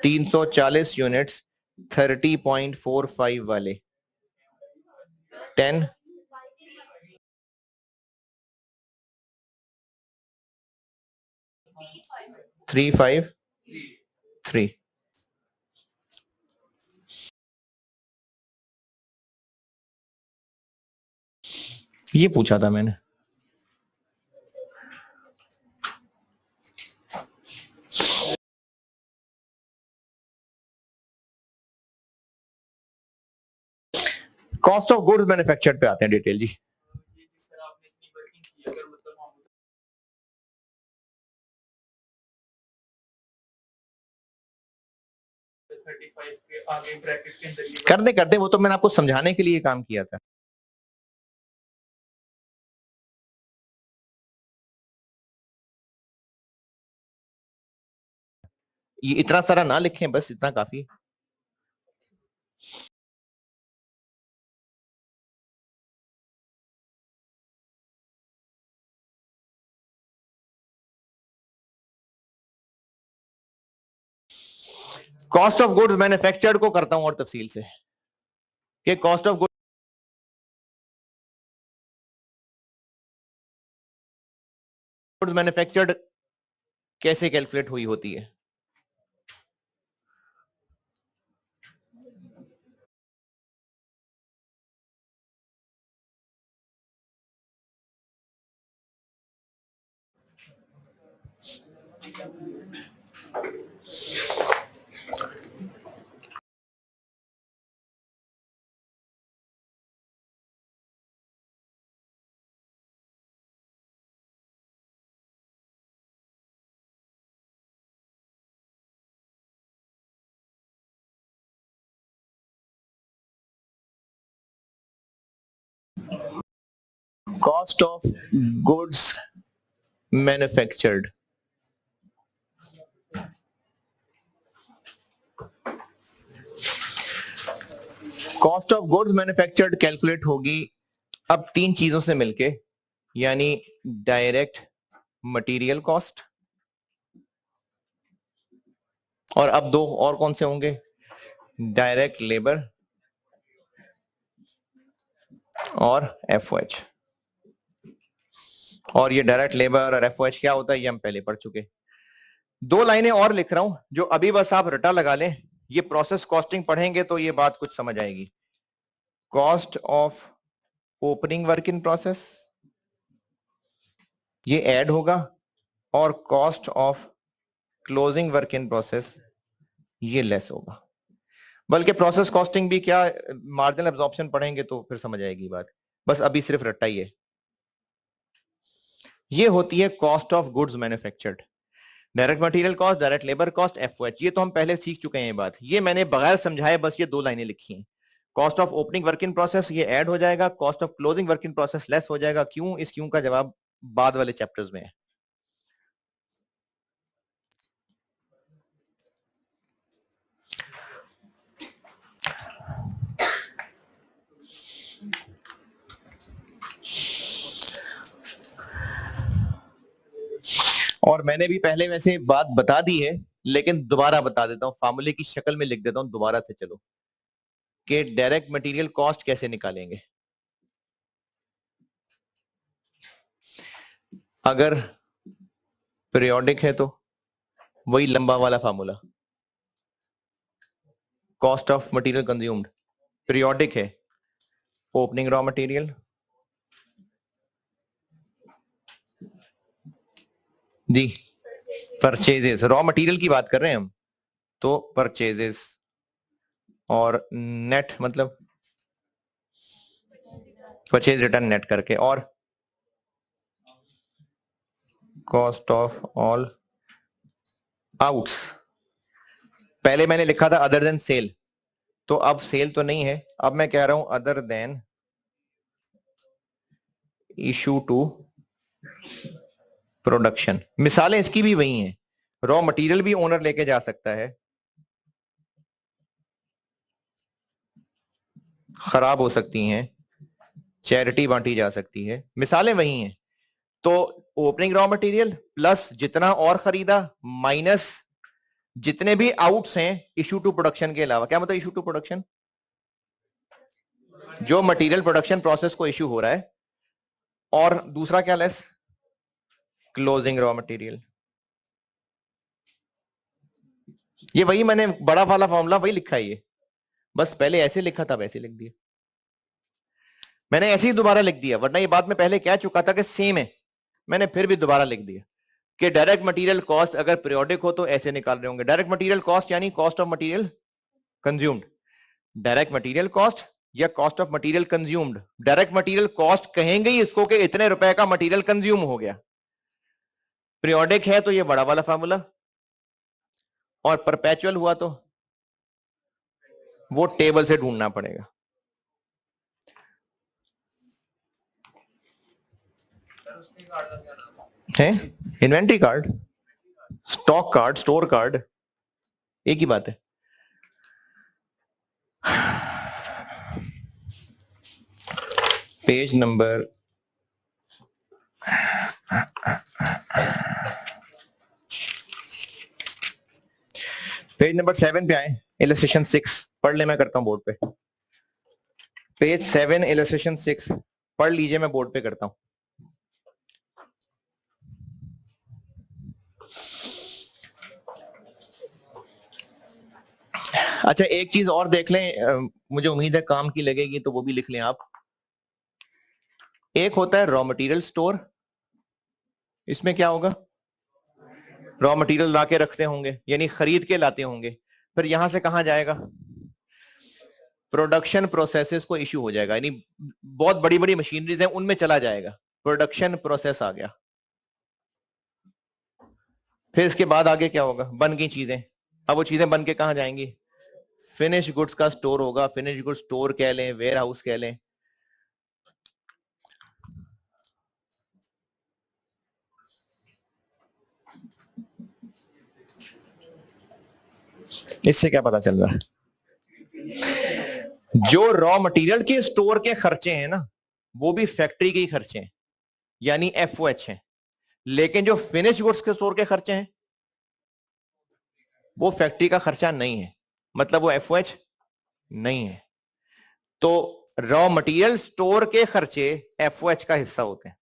340 यूनिट्स 30.45 वाले 10 353। ये पूछा था मैंने। कॉस्ट ऑफ गुड्स मैन्युफैक्चर्ड पे आते हैं डिटेल जी। कर दे वो तो मैंने आपको समझाने के लिए काम किया था। ये इतना सारा ना लिखें, बस इतना काफी। कॉस्ट ऑफ गुड्स मैन्युफैक्चर्ड को करता हूं और तफसील से कि कॉस्ट ऑफ गुड्स मैन्युफैक्चर्ड कैसे कैलकुलेट हुई होती है। Cost of goods manufactured cost of goods manufactured calculate होगी अब तीन चीजों से मिलके, यानी डायरेक्ट मटेरियल कॉस्ट, और अब दो और कौन से होंगे, डायरेक्ट लेबर और एफओएच। और ये डायरेक्ट लेबर और एफओएच क्या होता है ये हम पहले पढ़ चुके। दो लाइनें और लिख रहा हूं जो अभी बस आप रटा लगा लें, ये प्रोसेस कॉस्टिंग पढ़ेंगे तो ये बात कुछ समझ आएगी। Cost of opening work in process, ये ऐड होगा और cost of closing work in process ये लेस होगा। बल्कि प्रोसेस कॉस्टिंग भी क्या, मार्जिनल एब्जॉर्प्शन पढ़ेंगे तो फिर समझ आएगी बात, बस अभी सिर्फ रट्टा ही है। ये होती है cost of goods manufactured. Direct material cost, direct labour cost, FOH, ये तो हम पहले सीख चुके हैं ये बात, ये मैंने बगैर समझाए बस ये 2 लाइनें लिखी हैं। Cost of opening work in process ये ऐड हो जाएगा, cost of closing work in process less हो जाएगा। क्यों? इस क्यों का जवाब बाद वाले चैप्टर्स में है। और मैंने भी पहले वैसे बात बता दी है, लेकिन दोबारा बता देता हूं, फार्मूले की शक्ल में लिख देता हूं दोबारा से। चलो कि डायरेक्ट मटेरियल कॉस्ट कैसे निकालेंगे। अगर पीरियोडिक है तो वही लंबा वाला formula, cost of material consumed. Periodic है, ओपनिंग रॉ मटेरियल जी, परचेजेस, रॉ मटेरियल की बात कर रहे हैं हम, तो परचेजेस, और नेट मतलब परचेज रिटर्न नेट करके, और कॉस्ट ऑफ ऑल आउट्स। पहले मैंने लिखा था अदर देन सेल, तो अब सेल तो नहीं है, अब मैं कह रहा हूं other than issue to production. मिसालें इसकी भी वही हैं, रॉ मटेरियल भी ओनर लेके जा सकता है, खराब हो सकती हैं, चैरिटी बांटी जा सकती है, मिसालें वही हैं। तो ओपनिंग रॉ मटेरियल प्लस जितना और खरीदा माइनस जितने भी आउट्स हैं इशू टू प्रोडक्शन के अलावा। क्या मतलब इशू टू प्रोडक्शन? जो मटेरियल प्रोडक्शन प्रोसेस को इशू हो रहा है, और दूसरा क्या लेस? Closing raw material. ये वही मैंने बड़ा वाला फॉर्मूला वही लिखा है, ये बस पहले ऐसे लिखा था वैसे लिख दिया मैंने, ऐसे ही दोबारा लिख दिया, वरना ये बात मैं पहले कह चुका था कि सेम है, मैंने फिर भी दोबारा लिख दिया कि डायरेक्ट मटेरियल कॉस्ट अगर पीरियोडिक हो तो ऐसे निकाल रहे होंगे। डायरेक्ट मटेरियल कॉस्ट यानी cost of material consumed. Direct material cost या cost of material consumed, direct material cost कहेंगे ही इसको कि इतने रुपए का मटेरियल कंज्यूम हो गया। पीरियोडिक है तो ये बड़ा वाला फार्मूला, और परपेचुअल हुआ तो वो टेबल से ढूंढना पड़ेगा। है inventory card, stock card, store card, एक ही बात है। पेज नंबर पेज नंबर 7 पे आए, इलस्ट्रेशन 6 पढ़ ले, मैं करता हूं बोर्ड पे। पेज 7 इलस्ट्रेशन 6 पढ़ लीजिए, मैं बोर्ड पे करता हूं। अच्छा एक चीज और देख लें, मुझे उम्मीद है काम की लगेगी, तो वो भी लिख लें आप। एक होता है रॉ मटेरियल स्टोर, इसमें क्या होगा? रॉ मटेरियल ला के रखते होंगे, यानी खरीद के लाते होंगे, फिर यहां से कहां जाएगा? प्रोडक्शन प्रोसेसेस को इश्यू हो जाएगा, यानी बहुत बड़ी बड़ी मशीनरीज हैं उनमें चला जाएगा, प्रोडक्शन प्रोसेस आ गया। फिर इसके बाद आगे क्या होगा? बन गई चीजें, अब वो चीजें बन के कहां जाएंगी? फिनिश गुड्स का स्टोर होगा, फिनिश गुड्स स्टोर कह लें, वेयर हाउस कह लें। इससे क्या पता चल रहा है? जो रॉ मटेरियल के स्टोर के खर्चे हैं ना, वो भी फैक्ट्री के ही खर्चे हैं, यानी एफओएच हैं, लेकिन जो फिनिश गुड्स के स्टोर के खर्चे हैं वो फैक्ट्री का खर्चा नहीं है, मतलब वो एफओएच नहीं है। तो रॉ मटेरियल स्टोर के खर्चे एफओएच का हिस्सा होते हैं,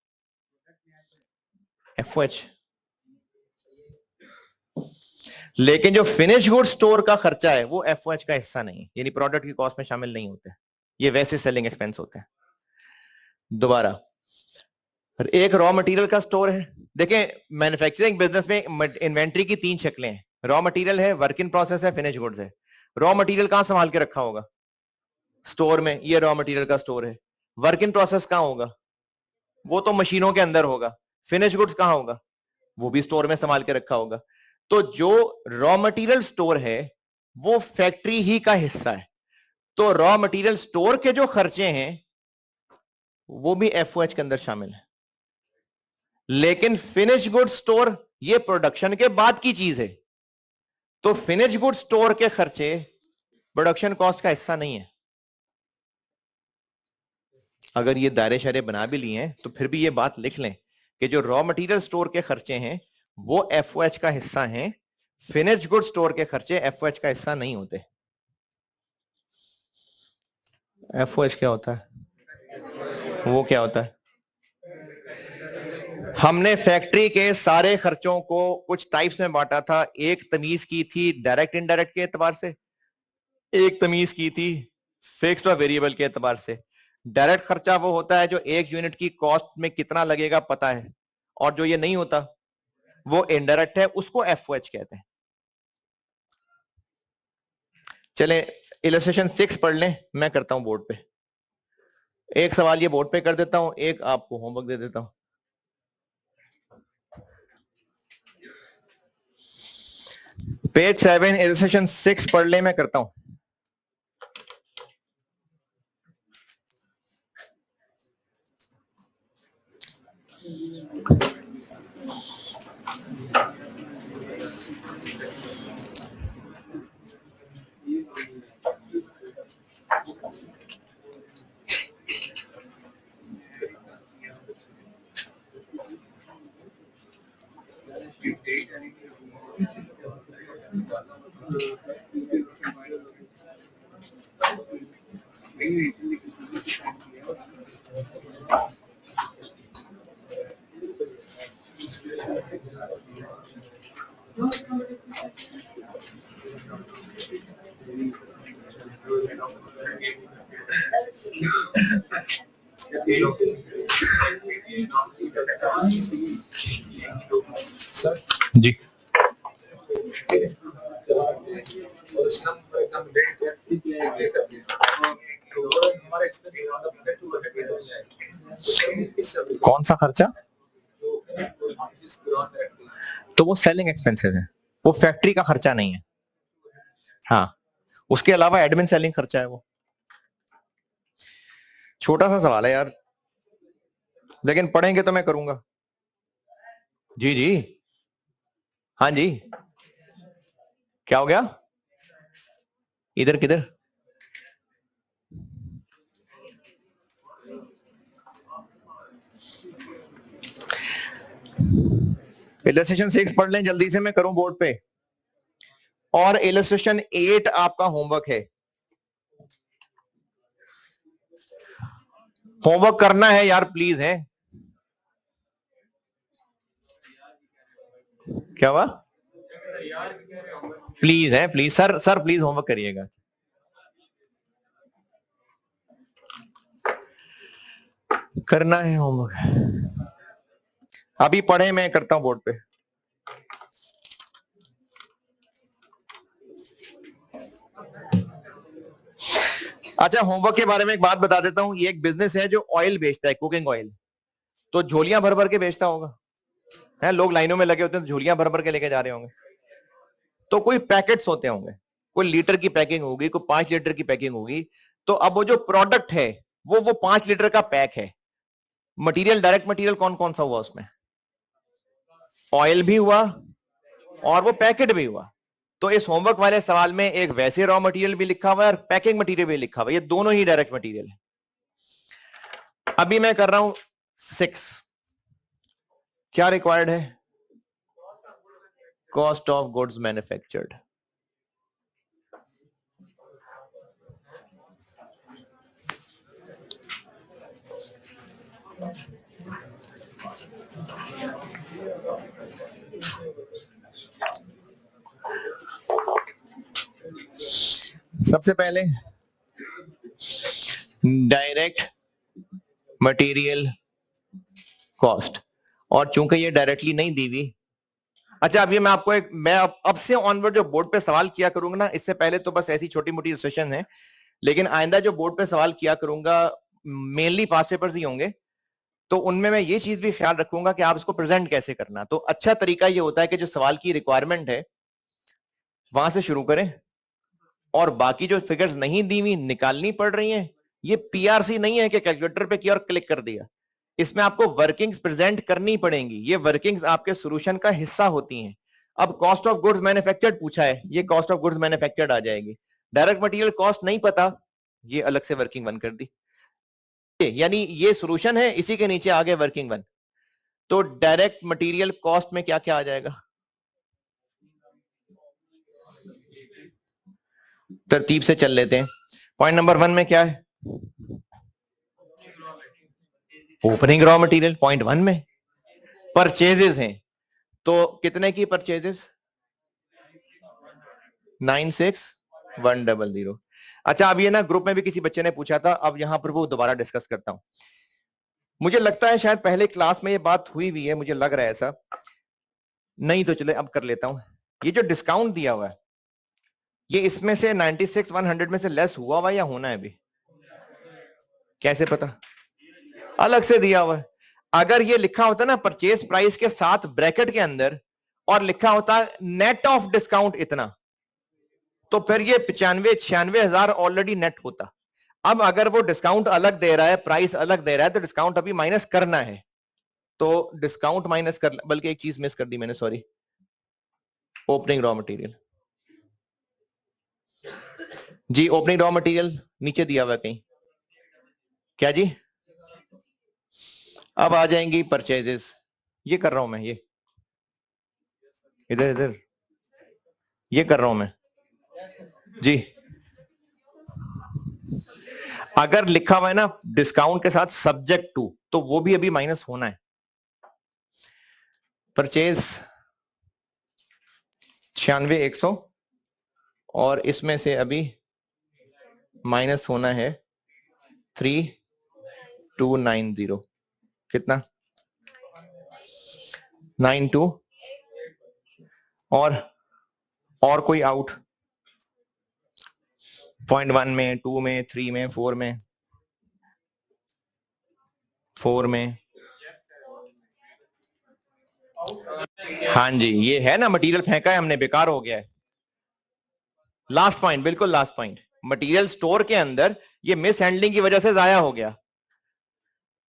एफओएच। लेकिन जो फिनिश गुड स्टोर का खर्चा है वो एफओएच का हिस्सा नहीं है, यानी प्रोडक्ट की कॉस्ट में शामिल नहीं होते, ये वैसे सेलिंग एक्सपेंस होते हैं। दोबारा, एक रॉ मटेरियल का स्टोर है। देखें, मैन्युफैक्चरिंग बिजनेस में इन्वेंट्री की 3 शक्लें हैं। रॉ मटेरियल है, वर्क इन प्रोसेस है, फिनिश गुड्स है। रॉ मटेरियल कहां संभाल के रखा होगा? स्टोर में। ये रॉ मटेरियल का स्टोर है। वर्क इन प्रोसेस कहां होगा? वो तो मशीनों के अंदर होगा। फिनिश गुड्स कहां होगा? वो भी स्टोर में संभाल के रखा होगा। तो जो रॉ मटेरियल स्टोर है वो फैक्ट्री ही का हिस्सा है। तो रॉ मटेरियल स्टोर के जो खर्चे हैं वो भी एफओएच के अंदर शामिल है। लेकिन फिनिश गुड स्टोर ये प्रोडक्शन के बाद की चीज है, तो फिनिश गुड स्टोर के खर्चे प्रोडक्शन कॉस्ट का हिस्सा नहीं है। अगर ये दायरे शायरे बना भी लिए हैं तो फिर भी ये बात लिख लें कि जो रॉ मटेरियल स्टोर के खर्चे हैं वो एफओएच का हिस्सा हैं। फिनिश गुड स्टोर के खर्चे एफओएच का हिस्सा नहीं होते। एफओएच क्या होता है? वो क्या होता है? हमने फैक्ट्री के सारे खर्चों को कुछ टाइप्स में बांटा था। एक तमीज की थी डायरेक्ट इनडायरेक्ट के एतबार से, एक तमीज की थी फिक्स्ड और वेरिएबल के एतबार से। डायरेक्ट खर्चा वो होता है जो एक यूनिट की कॉस्ट में कितना लगेगा पता है, और जो ये नहीं होता वो इनडायरेक्ट है, उसको एफओएच कहते हैं। चले इलस्ट्रेशन 6 पढ़ लें, मैं करता हूं बोर्ड पे। एक सवाल ये बोर्ड पे कर देता हूं, एक आपको होमवर्क दे देता हूं। पेज 7 इलस्ट्रेशन 6 पढ़ ले, मैं करता हूं। जी कौन सा खर्चा? तो वो सेलिंग एक्सपेंसेस है, वो फैक्ट्री का खर्चा नहीं है। हाँ, उसके अलावा एडमिन सेलिंग खर्चा है वो। छोटा सा सवाल है यार, लेकिन पढ़ेंगे तो मैं करूंगा। जी जी, हाँ जी। क्या हो गया? इधर किधर? इलस्ट्रेशन 6 पढ़ लें जल्दी से, मैं करूं बोर्ड पे। और इलस्ट्रेशन 8 आपका होमवर्क है। होमवर्क करना है यार, प्लीज है। क्या हुआ? प्लीज है, please sir, sir please homework करिएगा। करना है होमवर्क, अभी पढ़े, मैं करता हूं बोर्ड पे। अच्छा, होमवर्क के बारे में एक बात बता देता हूं। ये एक बिजनेस है जो ऑयल बेचता है, कुकिंग ऑयल। तो झोलियां भर भर के बेचता होगा है, लोग लाइनों में लगे होते हैं तो झोलियां भर भर के लेके जा रहे होंगे। तो कोई पैकेट्स होते होंगे, कोई लीटर की पैकिंग होगी, कोई 5 लीटर की पैकिंग होगी। तो अब वो जो प्रोडक्ट है वो 5 लीटर का पैक है। मटेरियल, डायरेक्ट मटेरियल कौन कौन सा हुआ उसमें? ऑयल भी हुआ और वो पैकेट भी हुआ। तो इस होमवर्क वाले सवाल में एक वैसे रॉ मटेरियल भी लिखा हुआ है और पैकिंग मटेरियल भी लिखा हुआ है, ये दोनों ही डायरेक्ट मटेरियल है। अभी मैं कर रहा हूं 6। क्या रिक्वायर्ड है? Cost of goods manufactured. सबसे पहले डायरेक्ट मटेरियल कॉस्ट, और चूंकि ये डायरेक्टली नहीं दी हुई। अच्छा, अब ये मैं आपको मैं अब से ऑनवर्ड जो बोर्ड पे सवाल किया करूंगा ना, इससे पहले तो बस ऐसी छोटी मोटी सेशन है, लेकिन आइंदा जो बोर्ड पे सवाल किया करूंगा मेनली पास्ट पेपर्स ही होंगे, तो उनमें मैं ये चीज भी ख्याल रखूंगा कि आप इसको प्रेजेंट कैसे करना। तो अच्छा तरीका ये होता है कि जो सवाल की रिक्वायरमेंट है वहां से शुरू करें, और बाकी जो फिगर्स नहीं दी हुई निकालनी पड़ रही हैं, ये पीआरसी नहीं है कि कैलकुलेटर पे किया और क्लिक कर दिया। इसमें आपको वर्किंग्स प्रेजेंट करनी पड़ेंगी, ये वर्किंग्स आपके सॉल्यूशन का हिस्सा होती हैं। अब कॉस्ट ऑफ गुड्स मैन्युफैक्चर्ड पूछा है, ये कॉस्ट ऑफ गुड्स मैन्युफैक्चर्ड आ जाएगी। डायरेक्ट मटेरियल कॉस्ट नहीं पता, ये अलग से वर्किंग वन कर दी, यानी ये सॉल्यूशन है, इसी के नीचे आगे वर्किंग वन। तो डायरेक्ट मटेरियल कॉस्ट में क्या क्या आ जाएगा, तरतीब से चल लेते हैं। पॉइंट नंबर 1 में क्या है, ओपनिंग रॉ मटेरियल। पॉइंट 1 में परचेजेस हैं, तो कितने की परचेजेस, 96,100। अच्छा, अब ये ना ग्रुप में भी किसी बच्चे ने पूछा था, अब यहां पर वो दोबारा डिस्कस करता हूं। मुझे लगता है शायद पहले क्लास में ये बात हुई हुई है, मुझे लग रहा है ऐसा, नहीं तो चले अब कर लेता हूं। ये जो डिस्काउंट दिया हुआ है, ये इसमें से 96,100 में से लेस हुआ या होना है अभी, कैसे पता, अलग से दिया हुआ है। अगर ये लिखा होता ना परचेज प्राइस के साथ ब्रैकेट के अंदर और लिखा होता नेट ऑफ डिस्काउंट इतना, तो फिर ये 95-96,000 ऑलरेडी नेट होता। अब अगर वो डिस्काउंट अलग दे रहा है, प्राइस अलग दे रहा है, तो डिस्काउंट अभी माइनस करना है, तो डिस्काउंट माइनस कर, बल्कि एक चीज मिस कर दी मैंने, सॉरी, ओपनिंग रॉ मटेरियल। जी ओपनिंग रॉ मटेरियल नीचे दिया हुआ कहीं, क्या जी, अब आ जाएंगी परचेजेस, ये कर रहा हूं मैं, ये इधर इधर ये कर रहा हूं मैं जी। अगर लिखा हुआ है ना डिस्काउंट के साथ सब्जेक्ट टू, तो वो भी अभी माइनस होना है। परचेज 96,100 और इसमें से अभी माइनस होना है 3,290, कितना 92, और कोई आउट, पॉइंट 1 में, 2 में, 3 में, 4 में, 4 में, हाँ जी, ये है ना मटेरियल फेंका है हमने, बेकार हो गया है। लास्ट पॉइंट, बिल्कुल लास्ट पॉइंट, मटेरियल स्टोर के अंदर ये मिस हैंडलिंग की वजह से जाया हो गया,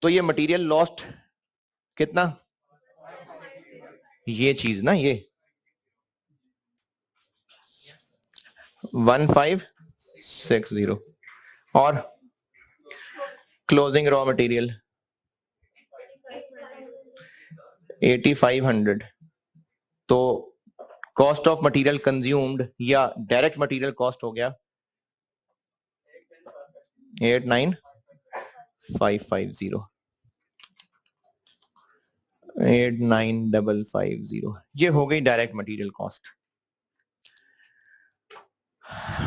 तो ये मटेरियल लॉस्ट कितना, ये चीज ना, ये 1560, और क्लोजिंग रॉ मटेरियल 8,500। तो कॉस्ट ऑफ मटेरियल कंज्यूम्ड या डायरेक्ट मटेरियल कॉस्ट हो गया 8,9,550, 8,9,550, ये हो गई डायरेक्ट मटेरियल कॉस्ट।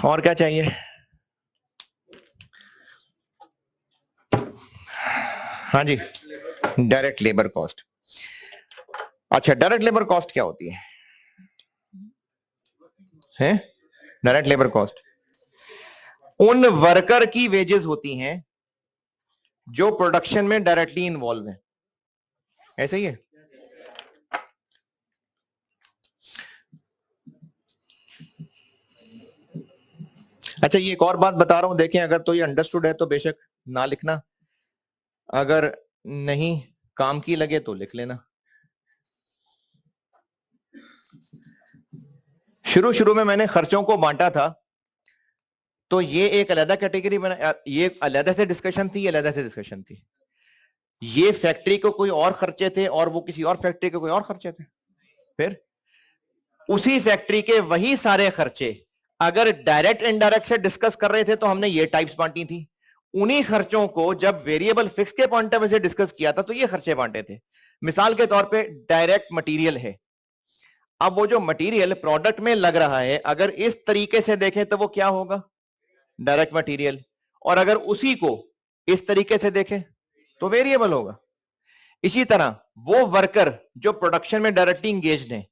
और क्या चाहिए, हाँ जी, डायरेक्ट लेबर कॉस्ट। अच्छा, डायरेक्ट लेबर कॉस्ट क्या होती है डायरेक्ट लेबर कॉस्ट उन वर्कर की वेजेस होती हैं जो प्रोडक्शन में डायरेक्टली इन्वॉल्व है, ऐसे ही है। अच्छा, ये एक और बात बता रहा हूं, देखें अगर तो ये अंडरस्टूड है तो बेशक ना लिखना, अगर नहीं काम की लगे तो लिख लेना। शुरू में मैंने खर्चों को बांटा था, तो ये एक अलग कैटेगरी बना, ये अलग से डिस्कशन थी, ये अलग से डिस्कशन थी। ये फैक्ट्री को कोई और खर्चे थे और वो किसी और फैक्ट्री के कोई और खर्चे थे, फिर उसी फैक्ट्री के वही सारे खर्चे अगर डायरेक्ट इनडायरेक्ट से डिस्कस कर रहे थे तो हमने ये टाइप्स बांटी थी। उन्हीं खर्चों को जब वेरिएबल फिक्स के पॉइंट ऑफ व्यू से डिस्कस किया था तो ये खर्चे बांटे थे। मिसाल के तौर पे डायरेक्ट मटेरियल है, अब वो जो मटेरियल प्रोडक्ट में लग रहा है अगर इस तरीके से देखें तो वो क्या होगा, डायरेक्ट मटेरियल, और अगर उसी को इस तरीके से देखें तो वेरिएबल होगा। इसी तरह वो वर्कर जो प्रोडक्शन में डायरेक्टली इंगेज्ड हैं,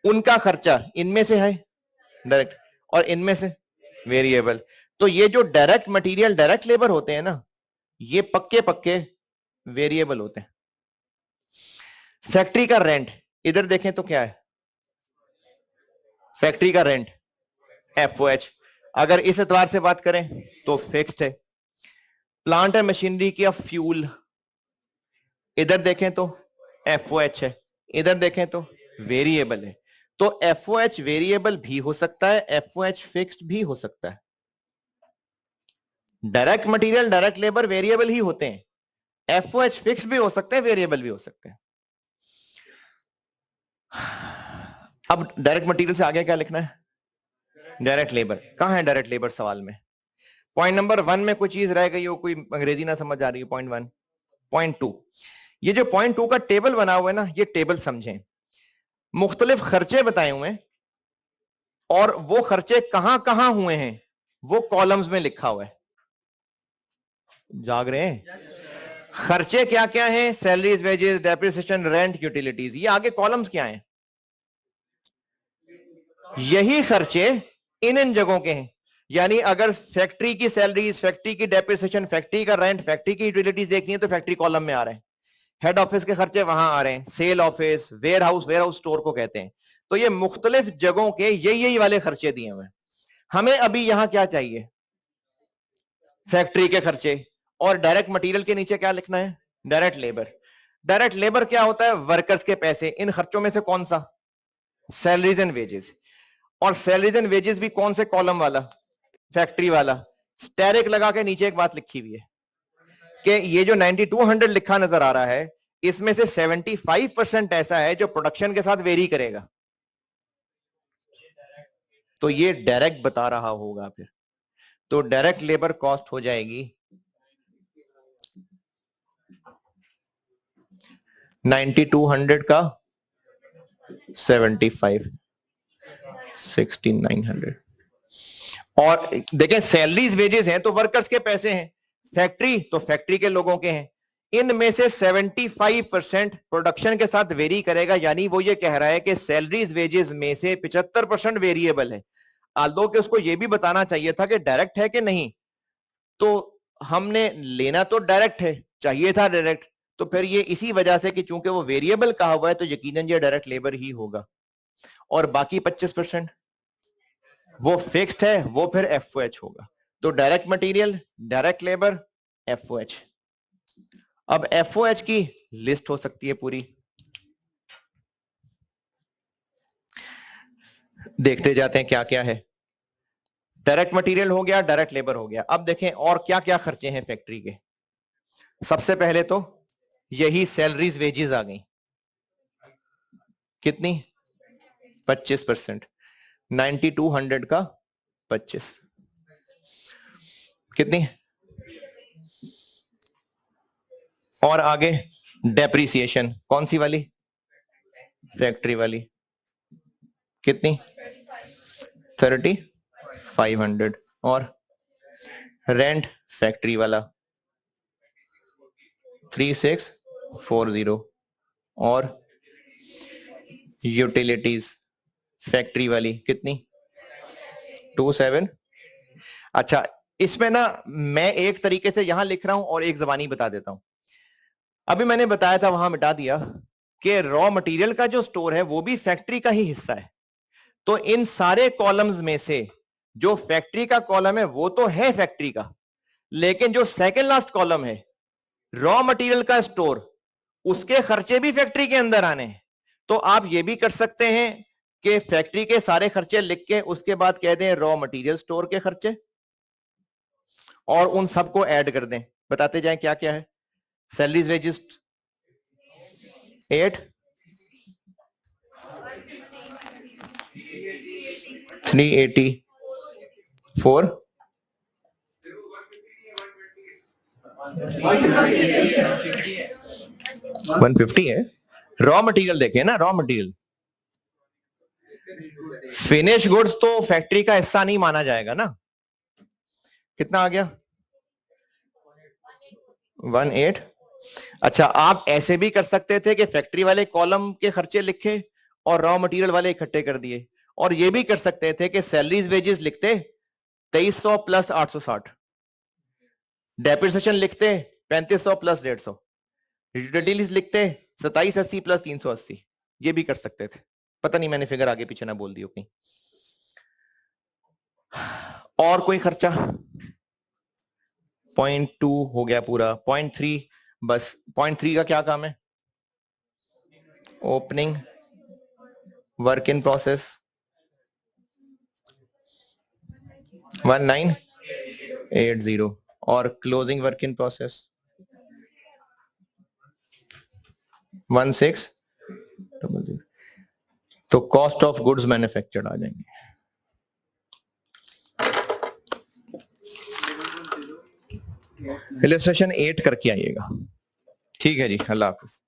उनका खर्चा इनमें से है डायरेक्ट और इनमें से वेरिएबल। तो ये जो डायरेक्ट मटेरियल डायरेक्ट लेबर होते हैं ना, ये पक्के पक्के वेरिएबल होते हैं। फैक्ट्री का रेंट इधर देखें तो क्या है, फैक्ट्री का रेंट FOH, अगर इस एतबार से बात करें तो फिक्स्ड है। प्लांट एंड मशीनरी की फ्यूल इधर देखें तो FOH है, इधर देखें तो वेरिएबल है। तो FOH वेरिएबल भी हो सकता है, FOH फिक्स्ड भी हो सकता है। Direct material direct labour variable ही होते हैं, FOH फिक्स भी हो सकते हैं, वेरिएबल भी हो सकते हैं। अब डायरेक्ट मटेरियल से आगे क्या लिखना है, डायरेक्ट लेबर। कहां है डायरेक्ट लेबर सवाल में? पॉइंट नंबर 1 में कोई चीज रह गई हो, कोई अंग्रेजी ना समझ आ रही है, पॉइंट 1। पॉइंट 2, ये जो पॉइंट 2 का टेबल बना हुआ है ना, ये टेबल समझें, मुख्तलिफ खर्चे बताए हुए हैं और वो खर्चे कहां कहां हुए हैं वो कॉलम्स में लिखा हुआ है। जाग रहे हैं? खर्चे क्या क्या हैं, salaries, wages, depreciation, rent, utilities, ये आगे कॉलम्स क्या हैं? यही खर्चे इन इन जगहों के हैं। यानी अगर फैक्ट्री की सैलरीज, फैक्ट्री की डेप्रिसिएशन, फैक्ट्री का रेंट, फैक्ट्री की यूटिलिटीज देखनी है तो फैक्ट्री कॉलम में आ रहे हैं। हेड ऑफिस के खर्चे वहां आ रहे हैं, sale office, warehouse store को कहते हैं। तो ये मुख्तलिफ जगहों के यही वाले खर्चे दिए हुए हैं। हमें अभी यहां क्या चाहिए, फैक्ट्री के खर्चे, और डायरेक्ट मटेरियल के नीचे क्या लिखना है, डायरेक्ट लेबर। डायरेक्ट लेबर क्या होता है, वर्कर्स के पैसे। इन खर्चों में से कौन सा, सैलरीज एंड वेजेस। और सैलरीज एंड वेजेस भी कौन से कॉलम वाला, फैक्ट्री वाला। स्टेरिक लगा के नीचे एक बात लिखी हुई है कि ये जो 9200 लिखा नजर आ रहा है, इसमें से 75% ऐसा है जो प्रोडक्शन के साथ वेरी करेगा। तो ये डायरेक्ट बता रहा होगा फिर। तो डायरेक्ट लेबर कॉस्ट हो जाएगी 9200 का 75, 6900। और देखें सैलरीज वेजेस हैं तो वर्कर्स के पैसे हैं, फैक्ट्री तो फैक्ट्री के लोगों के हैं। इनमें से 75% प्रोडक्शन के साथ वेरी करेगा, यानी वो ये कह रहा है कि सैलरीज वेजेस में से 75% वेरिएबल है। आल्दो के उसको ये भी बताना चाहिए था कि डायरेक्ट है कि नहीं, तो हमने लेना तो डायरेक्ट है, चाहिए था डायरेक्ट। तो फिर ये इसी वजह से कि चूंकि वो वेरिएबल कहा हुआ है तो यकीनन ये डायरेक्ट लेबर ही होगा। और बाकी 25% वो फिक्स्ड है, वो फिर FOH होगा। तो direct material, direct labour, FOH। अब FOH की लिस्ट हो सकती है पूरी, देखते जाते हैं क्या क्या है। डायरेक्ट मटेरियल हो गया, डायरेक्ट लेबर हो गया। अब देखें और क्या क्या खर्चे हैं फैक्ट्री के। सबसे पहले तो यही सैलरीज वेजेस आ गई, कितनी, 25%। 9200 का 25 कितनी। और आगे डेप्रिसिएशन, कौन सी वाली, फैक्ट्री वाली, कितनी, 3500। और रेंट फैक्ट्री वाला 3640। और यूटिलिटीज फैक्ट्री वाली कितनी, 27। अच्छा, इसमें ना मैं एक तरीके से यहां लिख रहा हूं और एक जबानी बता देता हूं। अभी मैंने बताया था, वहां मिटा दिया, कि रॉ मटेरियल का जो स्टोर है वो भी फैक्ट्री का ही हिस्सा है। तो इन सारे कॉलम्स में से जो फैक्ट्री का कॉलम है वो तो है फैक्ट्री का, लेकिन जो सेकेंड लास्ट कॉलम है रॉ मटेरियल का स्टोर, उसके खर्चे भी फैक्ट्री के अंदर आने हैं। तो आप ये भी कर सकते हैं कि फैक्ट्री के सारे खर्चे लिख के उसके बाद कह दें रॉ मटेरियल स्टोर के खर्चे, और उन सबको ऐड कर दें, बताते जाएं क्या क्या है। सैलरीज वेजेस 8, 384, 150 है। रॉ मटेरियल देखें ना, रॉ मटेरियल, फिनिश गुड्स तो फैक्ट्री का हिस्सा नहीं माना जाएगा ना। कितना आ गया, 18 अच्छा, आप ऐसे भी कर सकते थे कि फैक्ट्री वाले कॉलम के खर्चे लिखे और रॉ मटेरियल वाले इकट्ठे कर दिए, और ये भी कर सकते थे कि सैलरीज वेजेस लिखते 2300 प्लस 860, डेप्रिसिएशन लिखते 3500 प्लस 150, यूटिलिटीज लिखते 2780 प्लस 380। ये भी कर सकते थे। पता नहीं मैंने फिगर आगे पीछे ना बोल दी हो कहीं। और कोई खर्चा? 0.2 हो गया पूरा। 0.3 बस। 0.3 का क्या काम है? ओपनिंग वर्क इन प्रोसेस 1980 और क्लोजिंग वर्क इन प्रोसेस 1600। तो कॉस्ट ऑफ गुड्स मैन्युफैक्चर्ड आ जाएंगे। इलस्ट्रेशन 8 करके आइएगा। ठीक है जी, अल्लाह हाफिज।